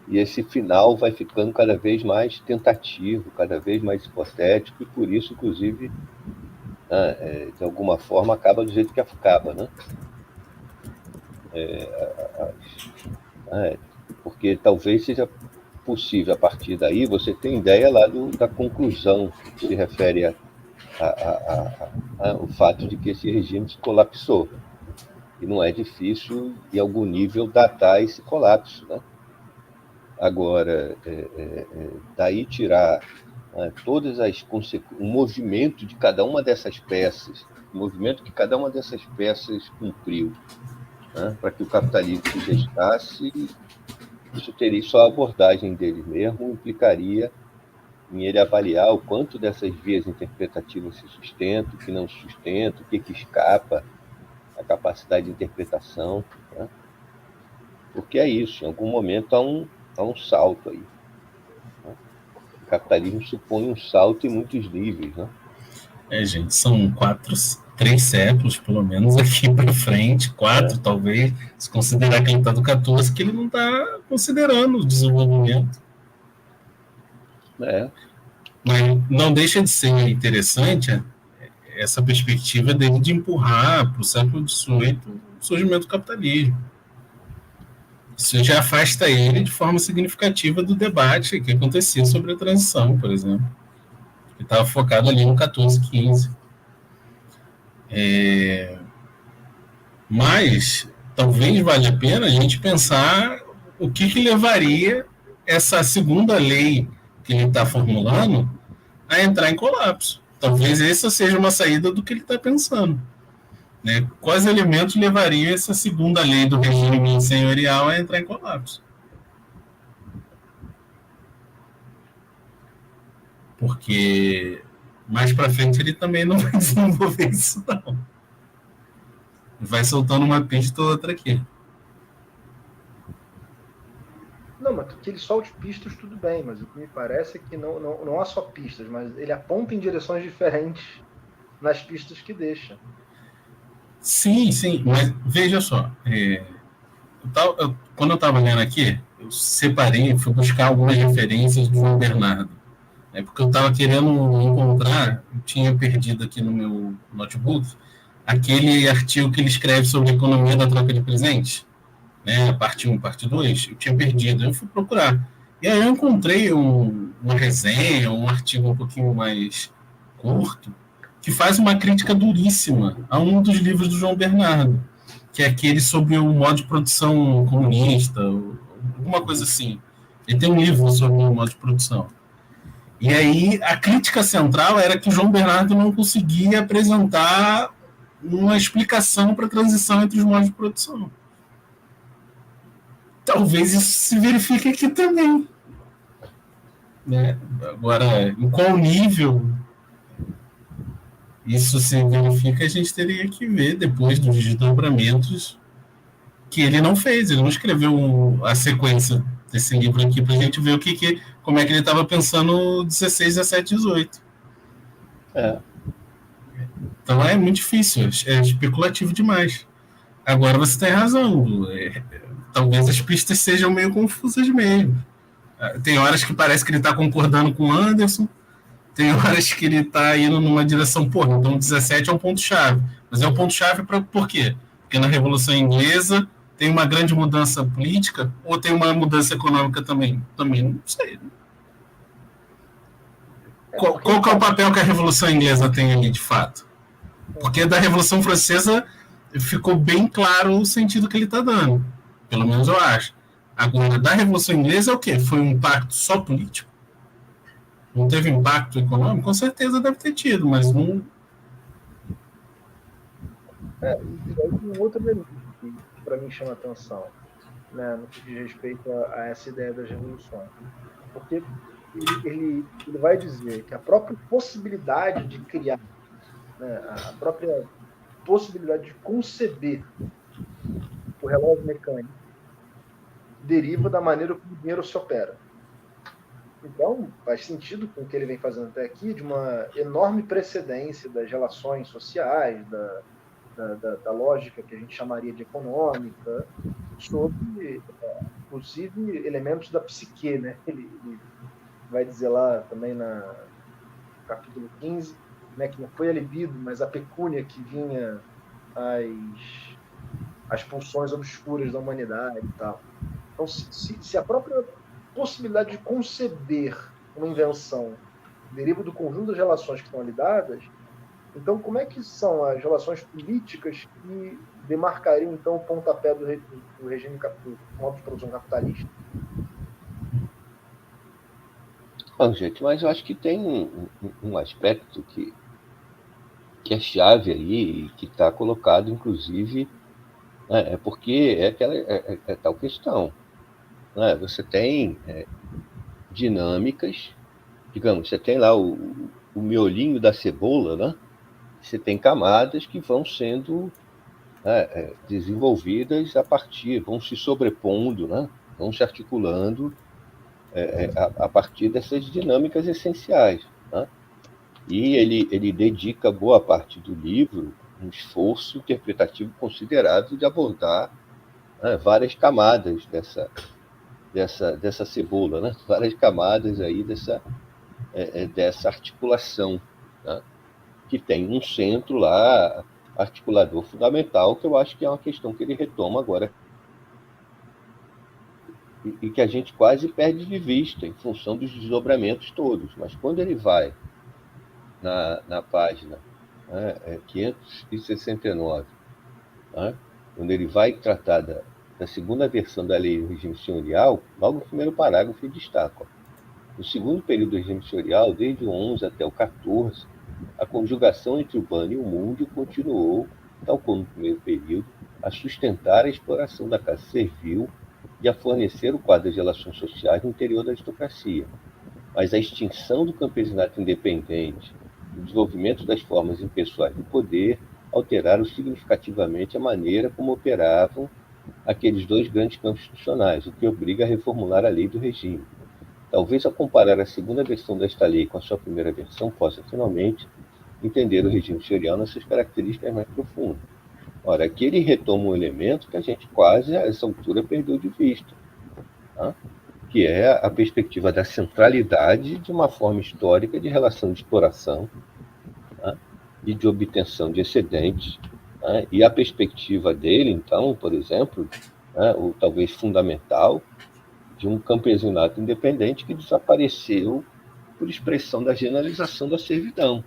Speaker 4: E esse final vai ficando cada vez mais tentativo, cada vez mais hipotético, e por isso, inclusive, de alguma forma acaba do jeito que acaba, né? Porque talvez seja possível, a partir daí, você ter ideia lá da conclusão que se refere ao fato de que esse regime se colapsou. E não é difícil, em algum nível, datar esse colapso, né? Agora, daí tirar todas as o movimento de cada uma dessas peças, o movimento que cada uma dessas peças cumpriu, né, para que o capitalismo se gestasse, isso teria só a abordagem dele mesmo, implicaria em ele avaliar o quanto dessas vias interpretativas se sustentam, o que não se sustenta, o que escapa à capacidade de interpretação, né? Porque é isso, em algum momento há um salto aí. Né? O capitalismo supõe um salto em muitos níveis, né?
Speaker 5: Gente, são 3 séculos, pelo menos, aqui para frente, 4 talvez, se considerar que ele está do 14, que ele não está considerando o desenvolvimento. Mas não deixa de ser interessante essa perspectiva dele de empurrar para o século XVIII o surgimento do capitalismo. Isso já afasta ele de forma significativa do debate que acontecia sobre a transição, por exemplo. Ele estava focado ali no 14, 15. Mas talvez valha a pena a gente pensar o que levaria essa segunda lei que ele está formulando a entrar em colapso. Talvez essa seja uma saída do que ele está pensando. Né? Quais elementos levariam essa segunda lei do regime senhorial a entrar em colapso? Porque mais para frente ele também não vai desenvolver isso, não. Vai soltando uma pista ou outra aqui.
Speaker 1: Não, mas que ele solte pistas, tudo bem, mas o que me parece é que não há só pistas, mas ele aponta em direções diferentes nas pistas que deixa.
Speaker 5: Sim, mas veja só, quando eu estava lendo aqui, eu separei, fui buscar algumas referências do João Bernardo, porque eu estava querendo encontrar, eu tinha perdido aqui no meu notebook, aquele artigo que ele escreve sobre a economia da troca de presentes, né, parte 1, parte 2, eu tinha perdido, eu fui procurar. E aí eu encontrei uma resenha, um artigo um pouquinho mais curto, que faz uma crítica duríssima a um dos livros do João Bernardo, que é aquele sobre o modo de produção comunista, alguma coisa assim. Ele tem um livro sobre o modo de produção. E aí a crítica central era que o João Bernardo não conseguia apresentar uma explicação para a transição entre os modos de produção. Talvez isso se verifique aqui também. Né? Agora, em qual nível isso se verifica, a gente teria que ver depois dos desdobramentos que ele não fez. Ele não escreveu a sequência desse livro aqui para a gente ver como é que ele estava pensando 16, 17, 18. Então é muito difícil, é especulativo demais. Agora você tem razão, talvez as pistas sejam meio confusas mesmo. Tem horas que parece que ele está concordando com o Anderson, tem horas que ele está indo numa direção, então 17 é um ponto-chave. Mas é um ponto-chave por quê? Porque na Revolução Inglesa tem uma grande mudança política ou tem uma mudança econômica também? Também não sei. Qual que é o papel que a Revolução Inglesa tem ali, de fato? Porque da Revolução Francesa ficou bem claro o sentido que ele está dando. Pelo menos eu acho. Agora, da Revolução Inglesa é o quê? Foi um impacto só político? Não teve impacto econômico? Com certeza deve ter tido, mas não...
Speaker 1: E aí tem outro elemento que para mim chama atenção, né, no que diz respeito a essa ideia das revoluções. Porque ele vai dizer que a própria possibilidade de criar, né, a própria possibilidade de conceber o relógio mecânico deriva da maneira como o dinheiro se opera. Então, faz sentido com o que ele vem fazendo até aqui, de uma enorme precedência das relações sociais, da lógica que a gente chamaria de econômica, sobre, inclusive, elementos da psique, né? Ele vai dizer lá também no capítulo 15 né, que não foi a libido, mas a pecúnia que vinha as pulsões obscuras da humanidade e tal. Então, se a própria possibilidade de conceber uma invenção deriva do conjunto das relações que estão ali dadas, então como é que são as relações políticas que demarcariam então o pontapé do regime do modo de produção capitalista?
Speaker 4: Bom, gente, mas eu acho que tem um aspecto que é chave aí e que está colocado, inclusive, né, é porque é tal questão. Né? Você tem dinâmicas, digamos, você tem lá o miolinho da cebola, né? Você tem camadas que vão sendo desenvolvidas a partir, vão se sobrepondo, né? Vão se articulando a partir dessas dinâmicas essenciais. Né? E ele dedica boa parte do livro um esforço interpretativo considerável de abordar várias camadas dessa cebola, né? Várias camadas aí dessa articulação, né? Que tem um centro lá articulador fundamental, que eu acho que é uma questão que ele retoma agora e que a gente quase perde de vista em função dos desdobramentos todos. Mas quando ele vai na página 569, né, quando ele vai tratar da segunda versão da lei do regime senhorial, logo no primeiro parágrafo ele destaca: ó, no segundo período do regime senhorial, desde o 11 até o 14, a conjugação entre o bano e o mundo continuou, tal como no primeiro período, a sustentar a exploração da casa servil e a fornecer o quadro de relações sociais no interior da aristocracia. Mas a extinção do campesinato independente e o desenvolvimento das formas impessoais do poder alteraram significativamente a maneira como operavam aqueles dois grandes campos institucionais, o que obriga a reformular a lei do regime. Talvez ao comparar a segunda versão desta lei com a sua primeira versão, possa finalmente entender o regime senhorial nas suas características mais profundas. Ora, aqui ele retoma um elemento que a gente quase, a essa altura, perdeu de vista, tá? Que é a perspectiva da centralidade de uma forma histórica de relação de exploração, tá? E de obtenção de excedentes, tá? E a perspectiva dele, então, por exemplo, o talvez fundamental, de um campesinato independente que desapareceu por expressão da generalização da servidão.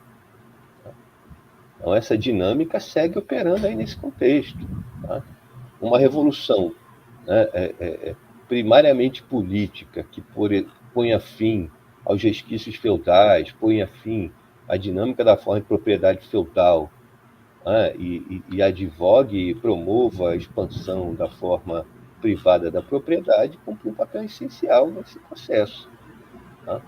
Speaker 4: Então, essa dinâmica segue operando aí nesse contexto. Tá? Uma revolução, né, primariamente política, que ponha fim aos resquícios feudais, ponha fim à dinâmica da forma de propriedade feudal, né, e advogue e promova a expansão da forma privada da propriedade, cumpre um papel essencial nesse processo. Tá?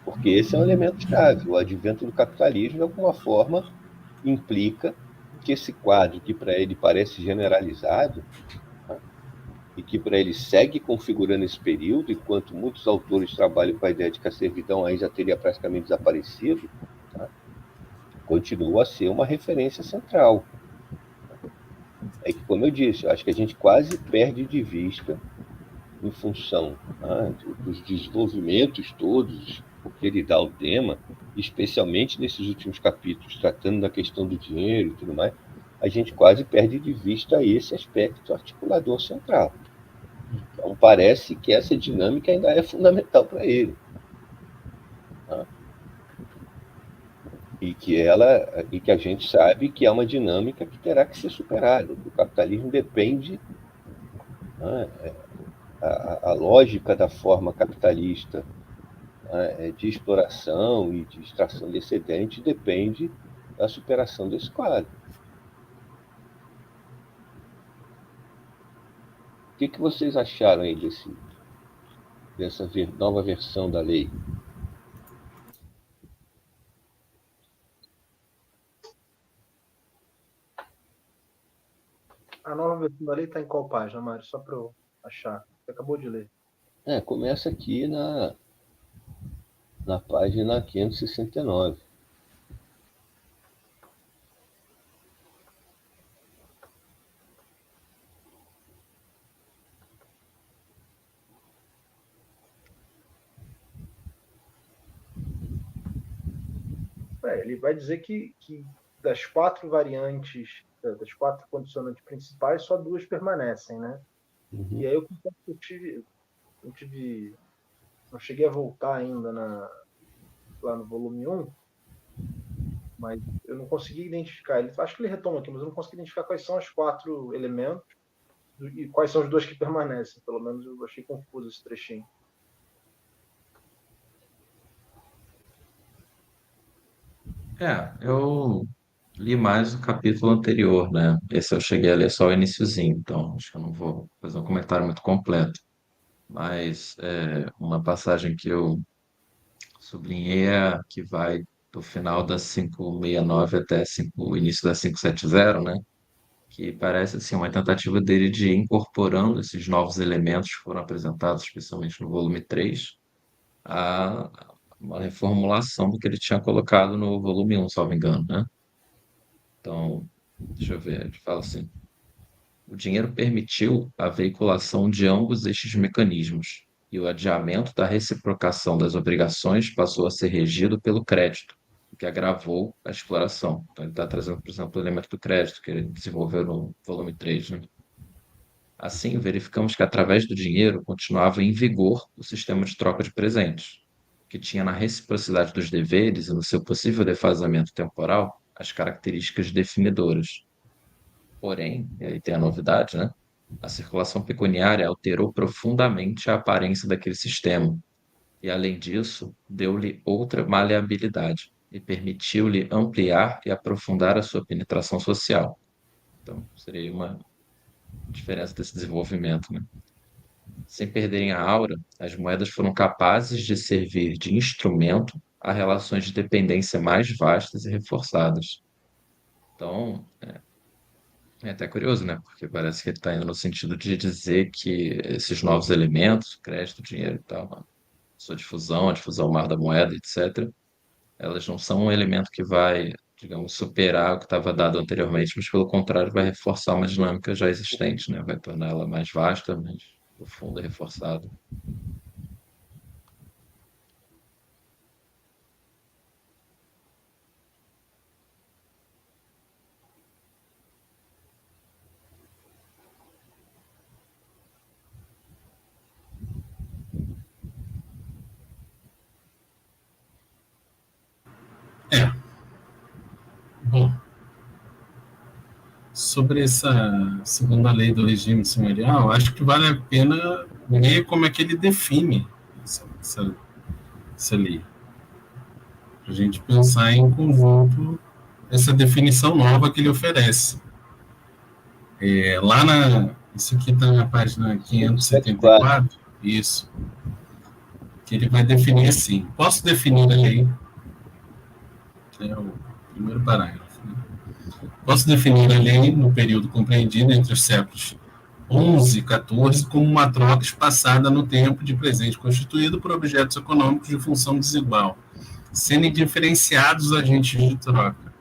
Speaker 4: Porque esse é um elemento chave. O advento do capitalismo, de alguma forma, implica que esse quadro, que para ele parece generalizado, tá? E que para ele segue configurando esse período, enquanto muitos autores trabalham com a ideia de que a servidão aí já teria praticamente desaparecido, tá? Continua a ser uma referência central. É que, como eu disse, eu acho que a gente quase perde de vista, em função dos desenvolvimentos todos, porque ele dá o tema, especialmente nesses últimos capítulos, tratando da questão do dinheiro e tudo mais, a gente quase perde de vista esse aspecto articulador central. Então, parece que essa dinâmica ainda é fundamental para ele. Tá? E que a gente sabe que é uma dinâmica que terá que ser superada. O capitalismo depende, a lógica da forma capitalista, de exploração e de extração de excedente depende da superação desse quadro. O que vocês acharam aí dessa nova versão da lei?
Speaker 1: A nova versão da lei está em qual página, Mário? Só para eu achar. Você acabou de ler.
Speaker 4: Começa aqui na página 569.
Speaker 1: Ele vai dizer que das 4 variantes, das 4 condicionantes principais, só 2 permanecem, né? E aí eu não cheguei a voltar ainda lá no volume 1, mas eu não consegui identificar. Acho que ele retoma aqui, mas eu não consegui identificar quais são os 4 elementos e quais são os 2 que permanecem. Pelo menos eu achei confuso esse trechinho.
Speaker 3: Eu li mais o capítulo anterior, né? Esse eu cheguei a ler só o iniciozinho, então acho que eu não vou fazer um comentário muito completo. Mas uma passagem que eu sublinhei é a que vai do final da 569 até o início da 570, né? Que parece assim, uma tentativa dele de ir incorporando esses novos elementos que foram apresentados, especialmente no volume 3, a uma reformulação do que ele tinha colocado no volume 1, salvo engano, né? Então, deixa eu ver, ele fala assim: o dinheiro permitiu a veiculação de ambos estes mecanismos, e o adiamento da reciprocação das obrigações passou a ser regido pelo crédito, o que agravou a exploração. Então, ele está trazendo, por exemplo, o elemento do crédito que ele desenvolveu no volume 3, né? Assim, verificamos que através do dinheiro continuava em vigor o sistema de troca de presentes, que tinha na reciprocidade dos deveres e no seu possível defasamento temporal as características definidoras. Porém, e aí tem a novidade, né? A circulação pecuniária alterou profundamente a aparência daquele sistema e, além disso, deu-lhe outra maleabilidade e permitiu-lhe ampliar e aprofundar a sua penetração social. Então, seria uma diferença desse desenvolvimento, né? Sem perderem a aura, as moedas foram capazes de servir de instrumento a relações de dependência mais vastas e reforçadas. Então, é até curioso, né? Porque parece que ele está indo no sentido de dizer que esses novos elementos, crédito, dinheiro e tal, sua difusão, a difusão mar da moeda, etc., elas não são um elemento que vai, digamos, superar o que estava dado anteriormente, mas pelo contrário, vai reforçar uma dinâmica já existente, né? Vai tornar ela mais vasta, mais profunda, reforçada.
Speaker 5: Bom, sobre essa segunda lei do regime senhorial, acho que vale a pena ver como é que ele define essa lei. Para a gente pensar em conjunto essa definição nova que ele oferece. Isso aqui está na página 574, isso, que ele vai definir assim: posso definir a lei, é o primeiro parágrafo, né? Posso definir a lei no período compreendido entre os séculos 11 e 14 como uma troca espaçada no tempo de presente constituído por objetos econômicos de função desigual, sendo diferenciados os agentes de troca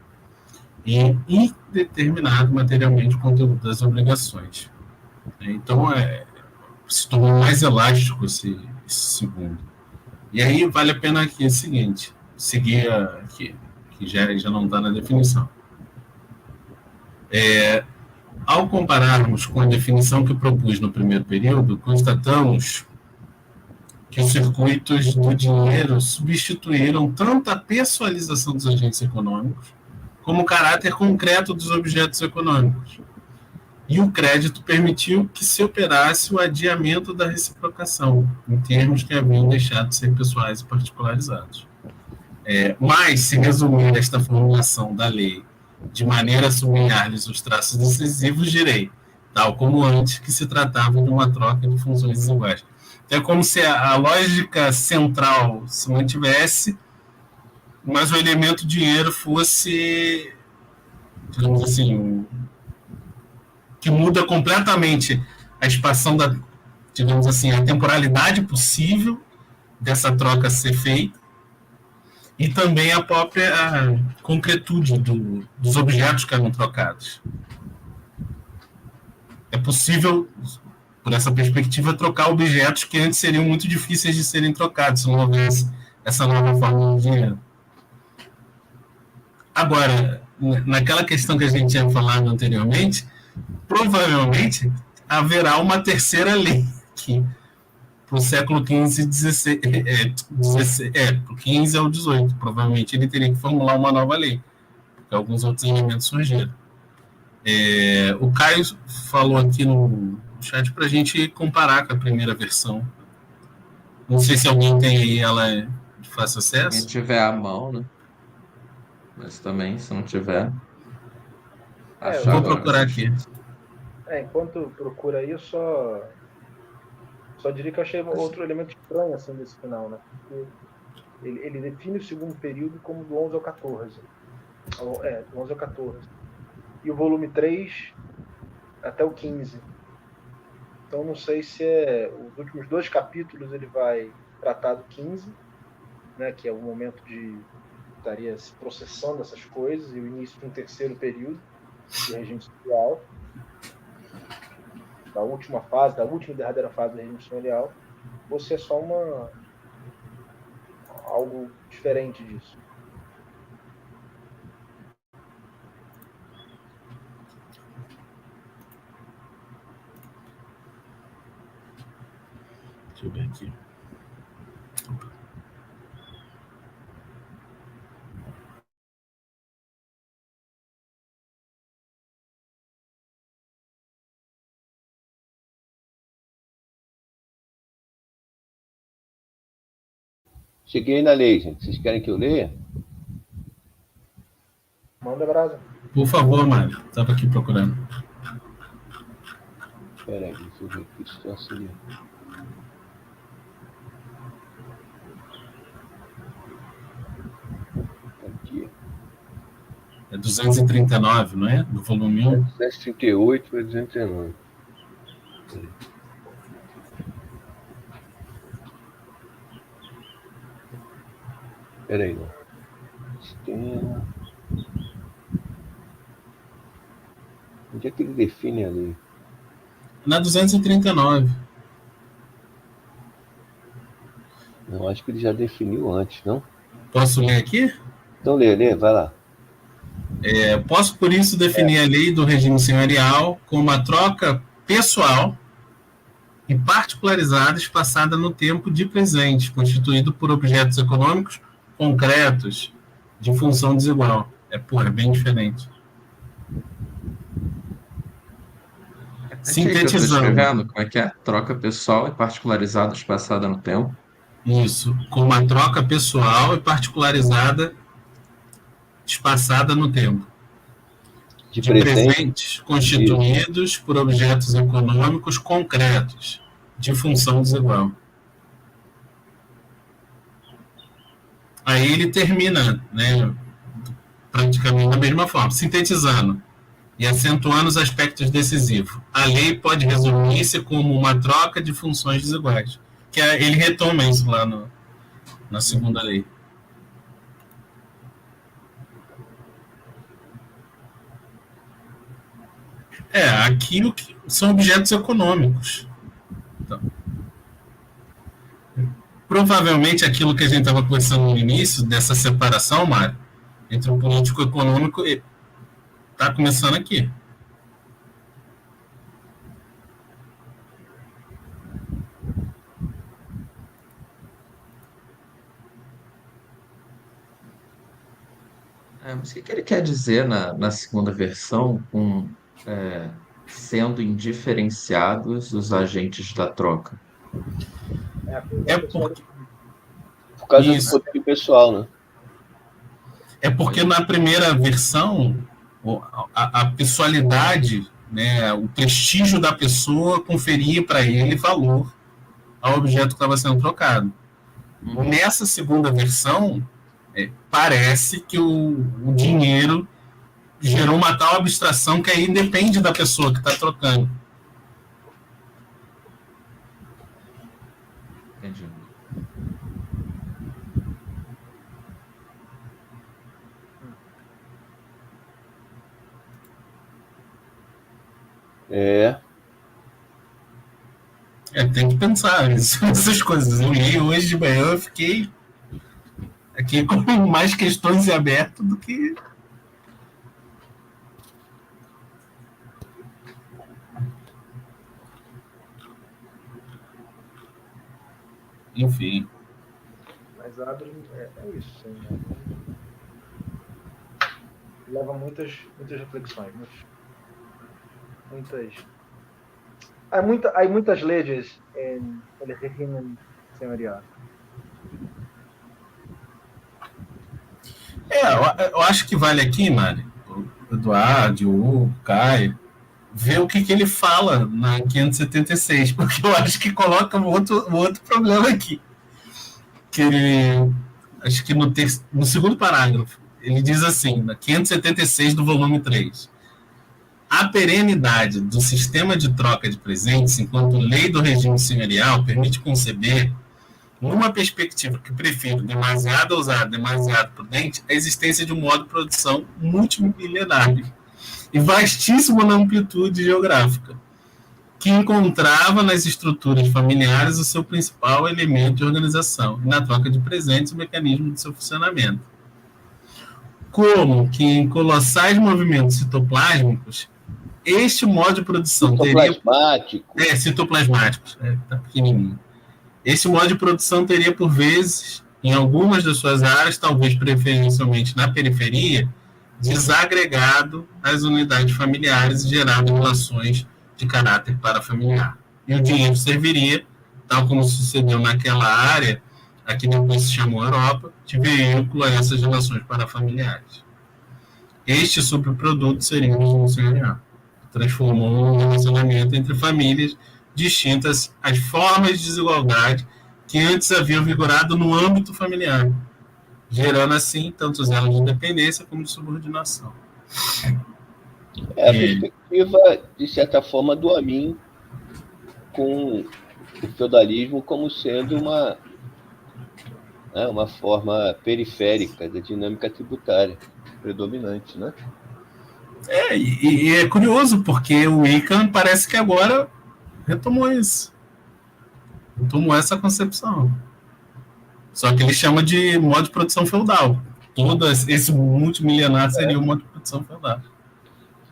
Speaker 5: e indeterminado materialmente o conteúdo das obrigações. Então, se tornou mais elástico esse segundo. E aí vale a pena aqui o seguinte, seguir aqui, que já não está na definição. Ao compararmos com a definição que eu propus no primeiro período, constatamos que os circuitos do dinheiro substituíram tanto a pessoalização dos agentes econômicos como o caráter concreto dos objetos econômicos. E o crédito permitiu que se operasse o adiamento da reciprocação, em termos que haviam deixado de ser pessoais e particularizados. Mas, se resumir esta formulação da lei de maneira a sublinhar-lhes os traços decisivos, direi, tal como antes, que se tratava de uma troca de funções desiguais. Então, é como se a lógica central se mantivesse, mas o elemento dinheiro fosse, digamos assim, que muda completamente a expansão da, digamos assim, a temporalidade possível dessa troca ser feita e também a própria concretude dos objetos que eram trocados. É possível, por essa perspectiva, trocar objetos que antes seriam muito difíceis de serem trocados se não houvesse essa nova forma de dinheiro. Agora, naquela questão que a gente tinha falado anteriormente, provavelmente haverá uma terceira lei que para o século XV e XVI, do XV ao XVIII, provavelmente ele teria que formular uma nova lei, porque alguns outros elementos surgiram. O Caio falou aqui no chat para a gente comparar com a primeira versão. Não sei se alguém tem aí ela de fácil acesso.
Speaker 3: Se tiver à mão, né? Mas também, se não tiver, achar
Speaker 5: Vou
Speaker 3: agora
Speaker 5: procurar
Speaker 3: vai ser
Speaker 5: aqui.
Speaker 3: difícil.
Speaker 1: Enquanto procura aí, eu só diria que eu achei outro elemento estranho assim desse final, né? Porque ele define o segundo período como do 11 ao 14. Do 11 ao 14. E o volume 3 até o 15. Então não sei se os últimos 2 capítulos ele vai tratar do 15, né, que é o momento de estaria se processando essas coisas, e o início de um terceiro período do regime social, da última e derradeira fase do regime señorial, ou se é só algo diferente disso.
Speaker 5: Deixa eu ver aqui.
Speaker 4: Cheguei na lei, gente. Vocês querem que eu leia?
Speaker 1: Manda brasa.
Speaker 5: Por favor, Mário. Estava aqui procurando.
Speaker 4: Espera aí, deixa eu ver aqui se estou auxiliando. Aqui.
Speaker 5: É 239, não é? Do volume 1.
Speaker 4: 238 para 239. Espera aí, não. Sistema. Onde é que ele define a lei?
Speaker 5: Na 239.
Speaker 4: Não, acho que ele já definiu antes, não?
Speaker 5: Posso ler aqui?
Speaker 4: Então lê, vai lá.
Speaker 5: Posso, por isso, definir a lei do regime senhorial como a troca pessoal e particularizada espaçada no tempo de presente, constituído por objetos econômicos concretos de função desigual. É bem diferente.
Speaker 3: Sintetizando. Como é que é? Troca pessoal e particularizada espaçada no tempo.
Speaker 5: Isso, com uma troca pessoal e particularizada espaçada no tempo. De presentes constituídos por objetos econômicos concretos de função desigual. Aí ele termina, né, praticamente da mesma forma, sintetizando e acentuando os aspectos decisivos. A lei pode resumir-se como uma troca de funções desiguais. Que ele retoma isso lá na segunda lei. Aquilo que são objetos econômicos. Então, provavelmente aquilo que a gente estava conversando no início, dessa separação, Mário, entre o político e o econômico, está começando aqui.
Speaker 3: Mas o que ele quer dizer na segunda versão com sendo indiferenciados os agentes da troca?
Speaker 4: Por causa do poder pessoal, né?
Speaker 5: É porque na primeira versão a pessoalidade, né, o prestígio da pessoa conferia para ele valor ao objeto que estava sendo trocado. Nessa segunda versão, parece que o dinheiro gerou uma tal abstração que aí depende da pessoa que está trocando.
Speaker 3: Entendi.
Speaker 5: Tem que pensar nessas coisas. Eu li hoje de manhã, eu fiquei aqui com mais questões em aberto do que enfim.
Speaker 1: Mas abre, é isso, assim, né? Leva muitas reflexões, muitas. Há muitas leis em el régimen señorial.
Speaker 5: Eu acho que vale aqui, Mari, o Eduardo, o Hugo, o Caio, ver o que ele fala na 576, porque eu acho que coloca um outro problema aqui. Que ele, acho que no segundo parágrafo, ele diz assim, na 576 do volume 3, a perenidade do sistema de troca de presentes, enquanto lei do regime senhorial, permite conceber, numa perspectiva que prefiro demasiado ousada, demasiado prudente, a existência de um modo de produção multimilenário e vastíssimo na amplitude geográfica, que encontrava nas estruturas familiares o seu principal elemento de organização, e na troca de presentes o mecanismo de seu funcionamento. Como que em colossais movimentos citoplásmicos, este modo de produção citoplasmáticos, tá pequenininho. Esse modo de produção teria, por vezes, em algumas das suas áreas, talvez preferencialmente na periferia, desagregado as unidades familiares e gerado relações de caráter parafamiliar. E o dinheiro serviria, tal como sucedeu naquela área, a que depois se chamou Europa, de veículo a essas relações parafamiliares. Este subproduto seria o regime senhorial. Transformou um relacionamento entre famílias distintas às formas de desigualdade que antes haviam vigorado no âmbito familiar, gerando assim tanto os elos de independência como de subordinação.
Speaker 4: A perspectiva, de certa forma, do Amin com o feudalismo como sendo uma forma periférica da dinâmica tributária predominante, né?
Speaker 5: E é curioso, porque o Wiccan parece que agora retomou isso. Retomou essa concepção. Só que ele chama de modo de produção feudal. Todo esse multimilenar seria o modo de produção feudal.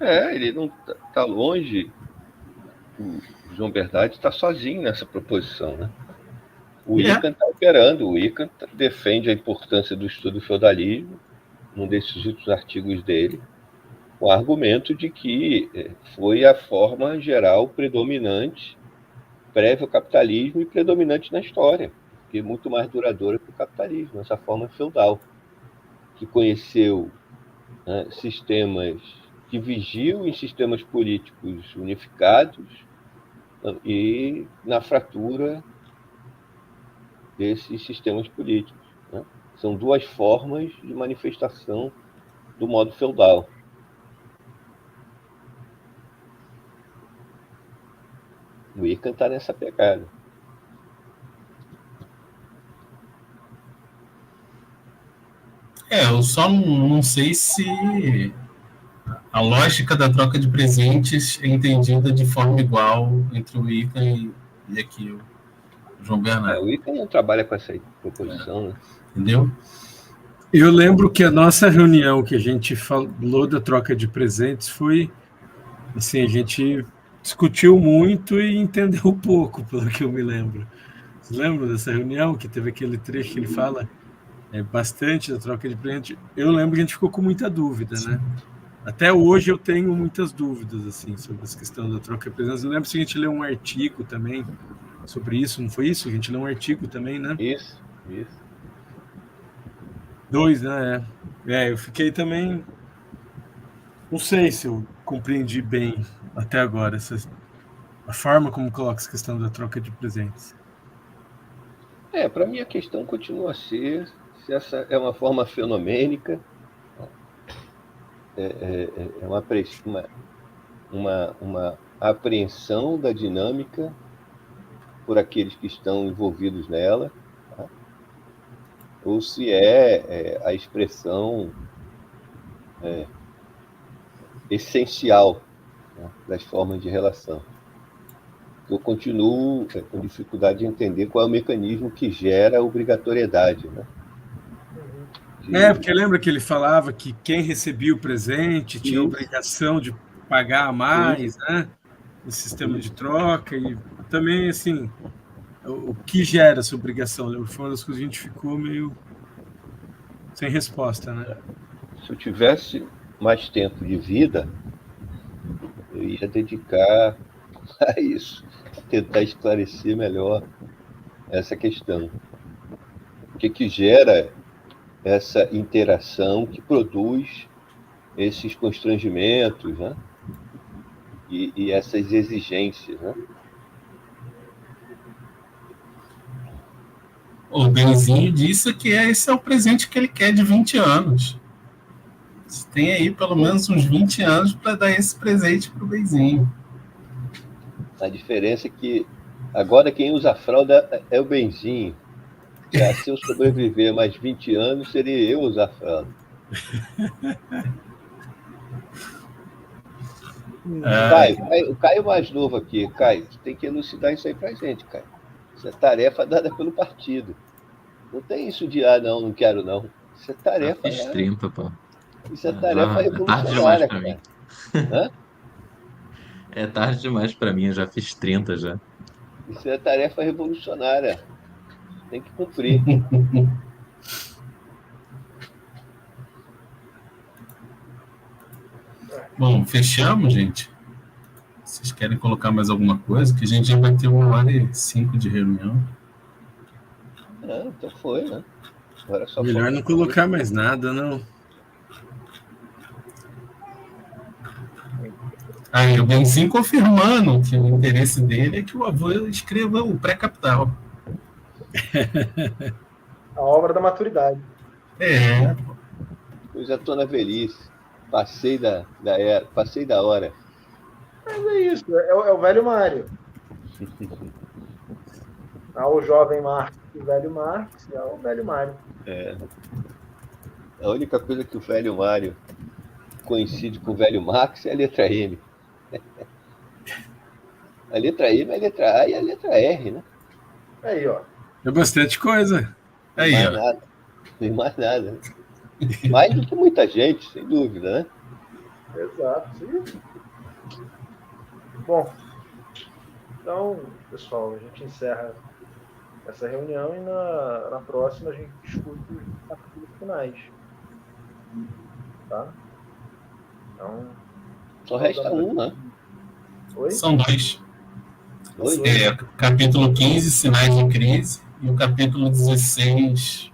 Speaker 4: Ele não está longe. O João Berdade está sozinho nessa proposição, né? O Wiccan está operando. O Wiccan defende a importância do estudo do feudalismo, num desses últimos artigos dele, com o argumento de que foi a forma geral predominante, prévia ao capitalismo e predominante na história, que é muito mais duradoura que o capitalismo, essa forma feudal, que conheceu sistemas que vigiam em sistemas políticos unificados e na fratura desses sistemas políticos, né? São duas formas de manifestação do modo feudal. O Wiccan está nessa pegada.
Speaker 5: Eu só não sei se a lógica da troca de presentes é entendida de forma igual entre o Wiccan e aqui o João Bernardo.
Speaker 4: O Wiccan não trabalha com essa proposição, né?
Speaker 5: Entendeu?
Speaker 2: Eu lembro que a nossa reunião que a gente falou da troca de presentes foi assim, a gente discutiu muito e entendeu pouco, pelo que eu me lembro. Você lembra dessa reunião que teve aquele trecho que ele fala bastante da troca de presentes? Eu lembro que a gente ficou com muita dúvida, né? Até hoje eu tenho muitas dúvidas assim sobre essa questão da troca de presentes. Eu lembro que a gente leu um artigo também sobre isso, não foi isso? A gente leu um artigo também, né?
Speaker 4: Isso.
Speaker 2: 2, né? Eu fiquei também... Não sei se eu compreendi bem até agora a forma como coloca essa questão da troca de presentes.
Speaker 4: Para mim a questão continua a ser se essa é uma forma fenomênica, uma apreensão da dinâmica por aqueles que estão envolvidos nela, tá? Ou se a expressão essencial, né, das formas de relação. Eu continuo com dificuldade de entender qual é o mecanismo que gera a obrigatoriedade, né?
Speaker 2: Porque lembra que ele falava que quem recebia o presente tinha a obrigação de pagar a mais, né? No sistema de troca, e também, assim, o que gera essa obrigação? Foi uma das coisas que a gente ficou meio sem resposta, né?
Speaker 4: Se eu tivesse mais tempo de vida, eu ia dedicar a isso, a tentar esclarecer melhor essa questão. O que gera essa interação que produz esses constrangimentos, né? E essas exigências, né?
Speaker 5: O Benzinho disse que esse é o presente que ele quer de 20 anos. Você tem aí pelo menos uns 20 anos para dar esse presente pro Benzinho.
Speaker 4: A diferença é que agora quem usa fralda é o Benzinho. Se eu sobreviver mais 20 anos, seria eu usar fralda. O Caio mais novo aqui. Caio, tu tem que elucidar isso aí pra gente, Caio. Isso é tarefa dada pelo partido. Não tem isso de, não quero não. Isso é tarefa.
Speaker 3: Já fiz 30, pô.
Speaker 4: Isso é tarefa revolucionária, cara. Hã?
Speaker 3: É tarde demais pra mim, eu já fiz 30 já.
Speaker 4: Isso é tarefa revolucionária. Tem que cumprir.
Speaker 5: Bom, fechamos, gente? Vocês querem colocar mais alguma coisa? Que a gente já vai ter 1h05 de reunião.
Speaker 4: Então foi, né? Agora só
Speaker 2: melhor não colocar mais nada, não.
Speaker 5: Aí o Benzinho confirmando que o interesse dele é que o avô escreva o pré-capital.
Speaker 1: A obra da maturidade.
Speaker 4: Eu já estou na velhice. Passei da hora.
Speaker 1: Mas é isso, é o velho Mário. Há o jovem Marx e o velho Marx, e há o velho Mário.
Speaker 4: A única coisa que o velho Mário coincide com o velho Marx é a letra M. A letra M, a letra A e a letra R, né?
Speaker 1: Aí, ó.
Speaker 2: É bastante coisa.
Speaker 5: Aí,
Speaker 4: mais
Speaker 5: ó.
Speaker 4: Nada. Não tem mais nada. Mais do que muita gente, sem dúvida, né?
Speaker 1: Exato. Sim. Bom, então, pessoal, a gente encerra essa reunião e na próxima a gente discute os capítulos finais. Tá? Então.
Speaker 4: Só resta um, né?
Speaker 1: Oi?
Speaker 5: São dois.
Speaker 4: Dois?
Speaker 5: Capítulo 15, Sinais de Crise, e o capítulo 16,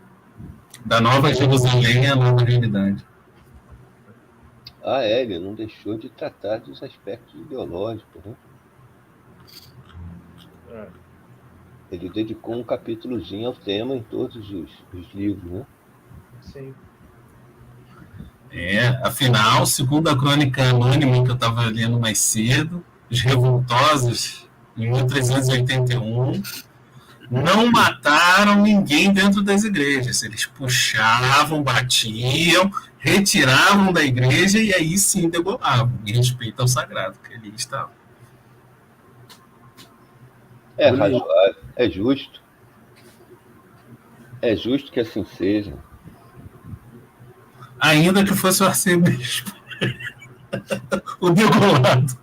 Speaker 5: da Nova Jerusalém, a Nova Realidade.
Speaker 4: Ele não deixou de tratar dos aspectos ideológicos, né? Ele dedicou um capítulozinho ao tema em todos os livros, né?
Speaker 1: Sim.
Speaker 5: Afinal, segundo a crônica anônima que eu estava lendo mais cedo, os revoltosos, em 1381, não mataram ninguém dentro das igrejas. Eles puxavam, batiam, retiravam da igreja e aí sim degolavam, em respeito ao sagrado que ali estava.
Speaker 4: É razoável, é justo. É justo que assim seja.
Speaker 5: Ainda que fosse o arcebispo. O degolado.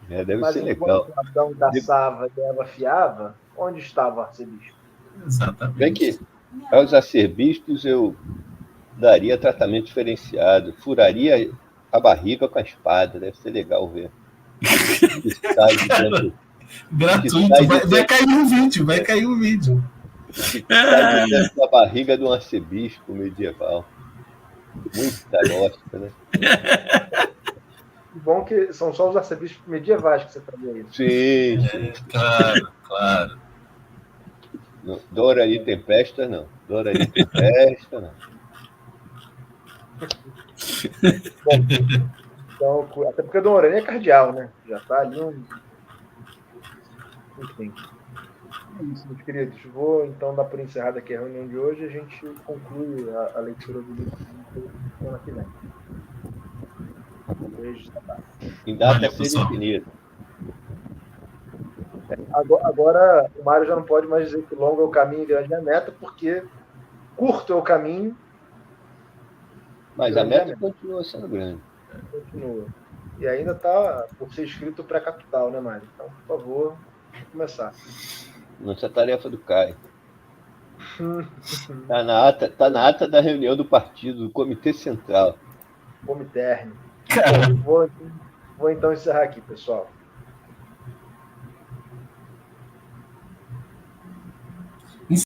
Speaker 4: Deve
Speaker 1: Mas
Speaker 4: ser legal.
Speaker 1: enquanto Adão caçava e Eva fiava, onde estava o arcebispo?
Speaker 5: Exatamente.
Speaker 4: Bem que aos arcebispos eu daria tratamento diferenciado. Furaria a barriga com a espada. Deve ser legal ver.
Speaker 5: Gratuito. Vai cair um vídeo.
Speaker 4: Sai dentro da barriga de um arcebispo medieval. Muita lógica, né?
Speaker 1: Bom que são só os arcebispos medievais que você fazia isso.
Speaker 4: Sim.
Speaker 5: Claro.
Speaker 4: Dora e Tempesta, não.
Speaker 1: Bom, então, até porque a Dona Aurélio é cardeal, né? Já está ali Enfim. É isso, meus queridos. Vou então dar por encerrada aqui a reunião de hoje e a gente conclui a leitura do livro semana que vem. Beijo.
Speaker 4: Em data a ser definida.
Speaker 1: Agora o Mário já não pode mais dizer que longo é o caminho e grande é a meta, porque curto é o caminho.
Speaker 4: Mas a meta continua sendo grande.
Speaker 1: Continua. e ainda está por ser escrito pré-capital, né, Mário? Então, por favor, vamos começar.
Speaker 4: Nossa tarefa do Caio. Tá na ata da reunião do partido, do Comitê Central.
Speaker 1: Comitê.
Speaker 5: Cara,
Speaker 1: Vou então encerrar aqui, pessoal.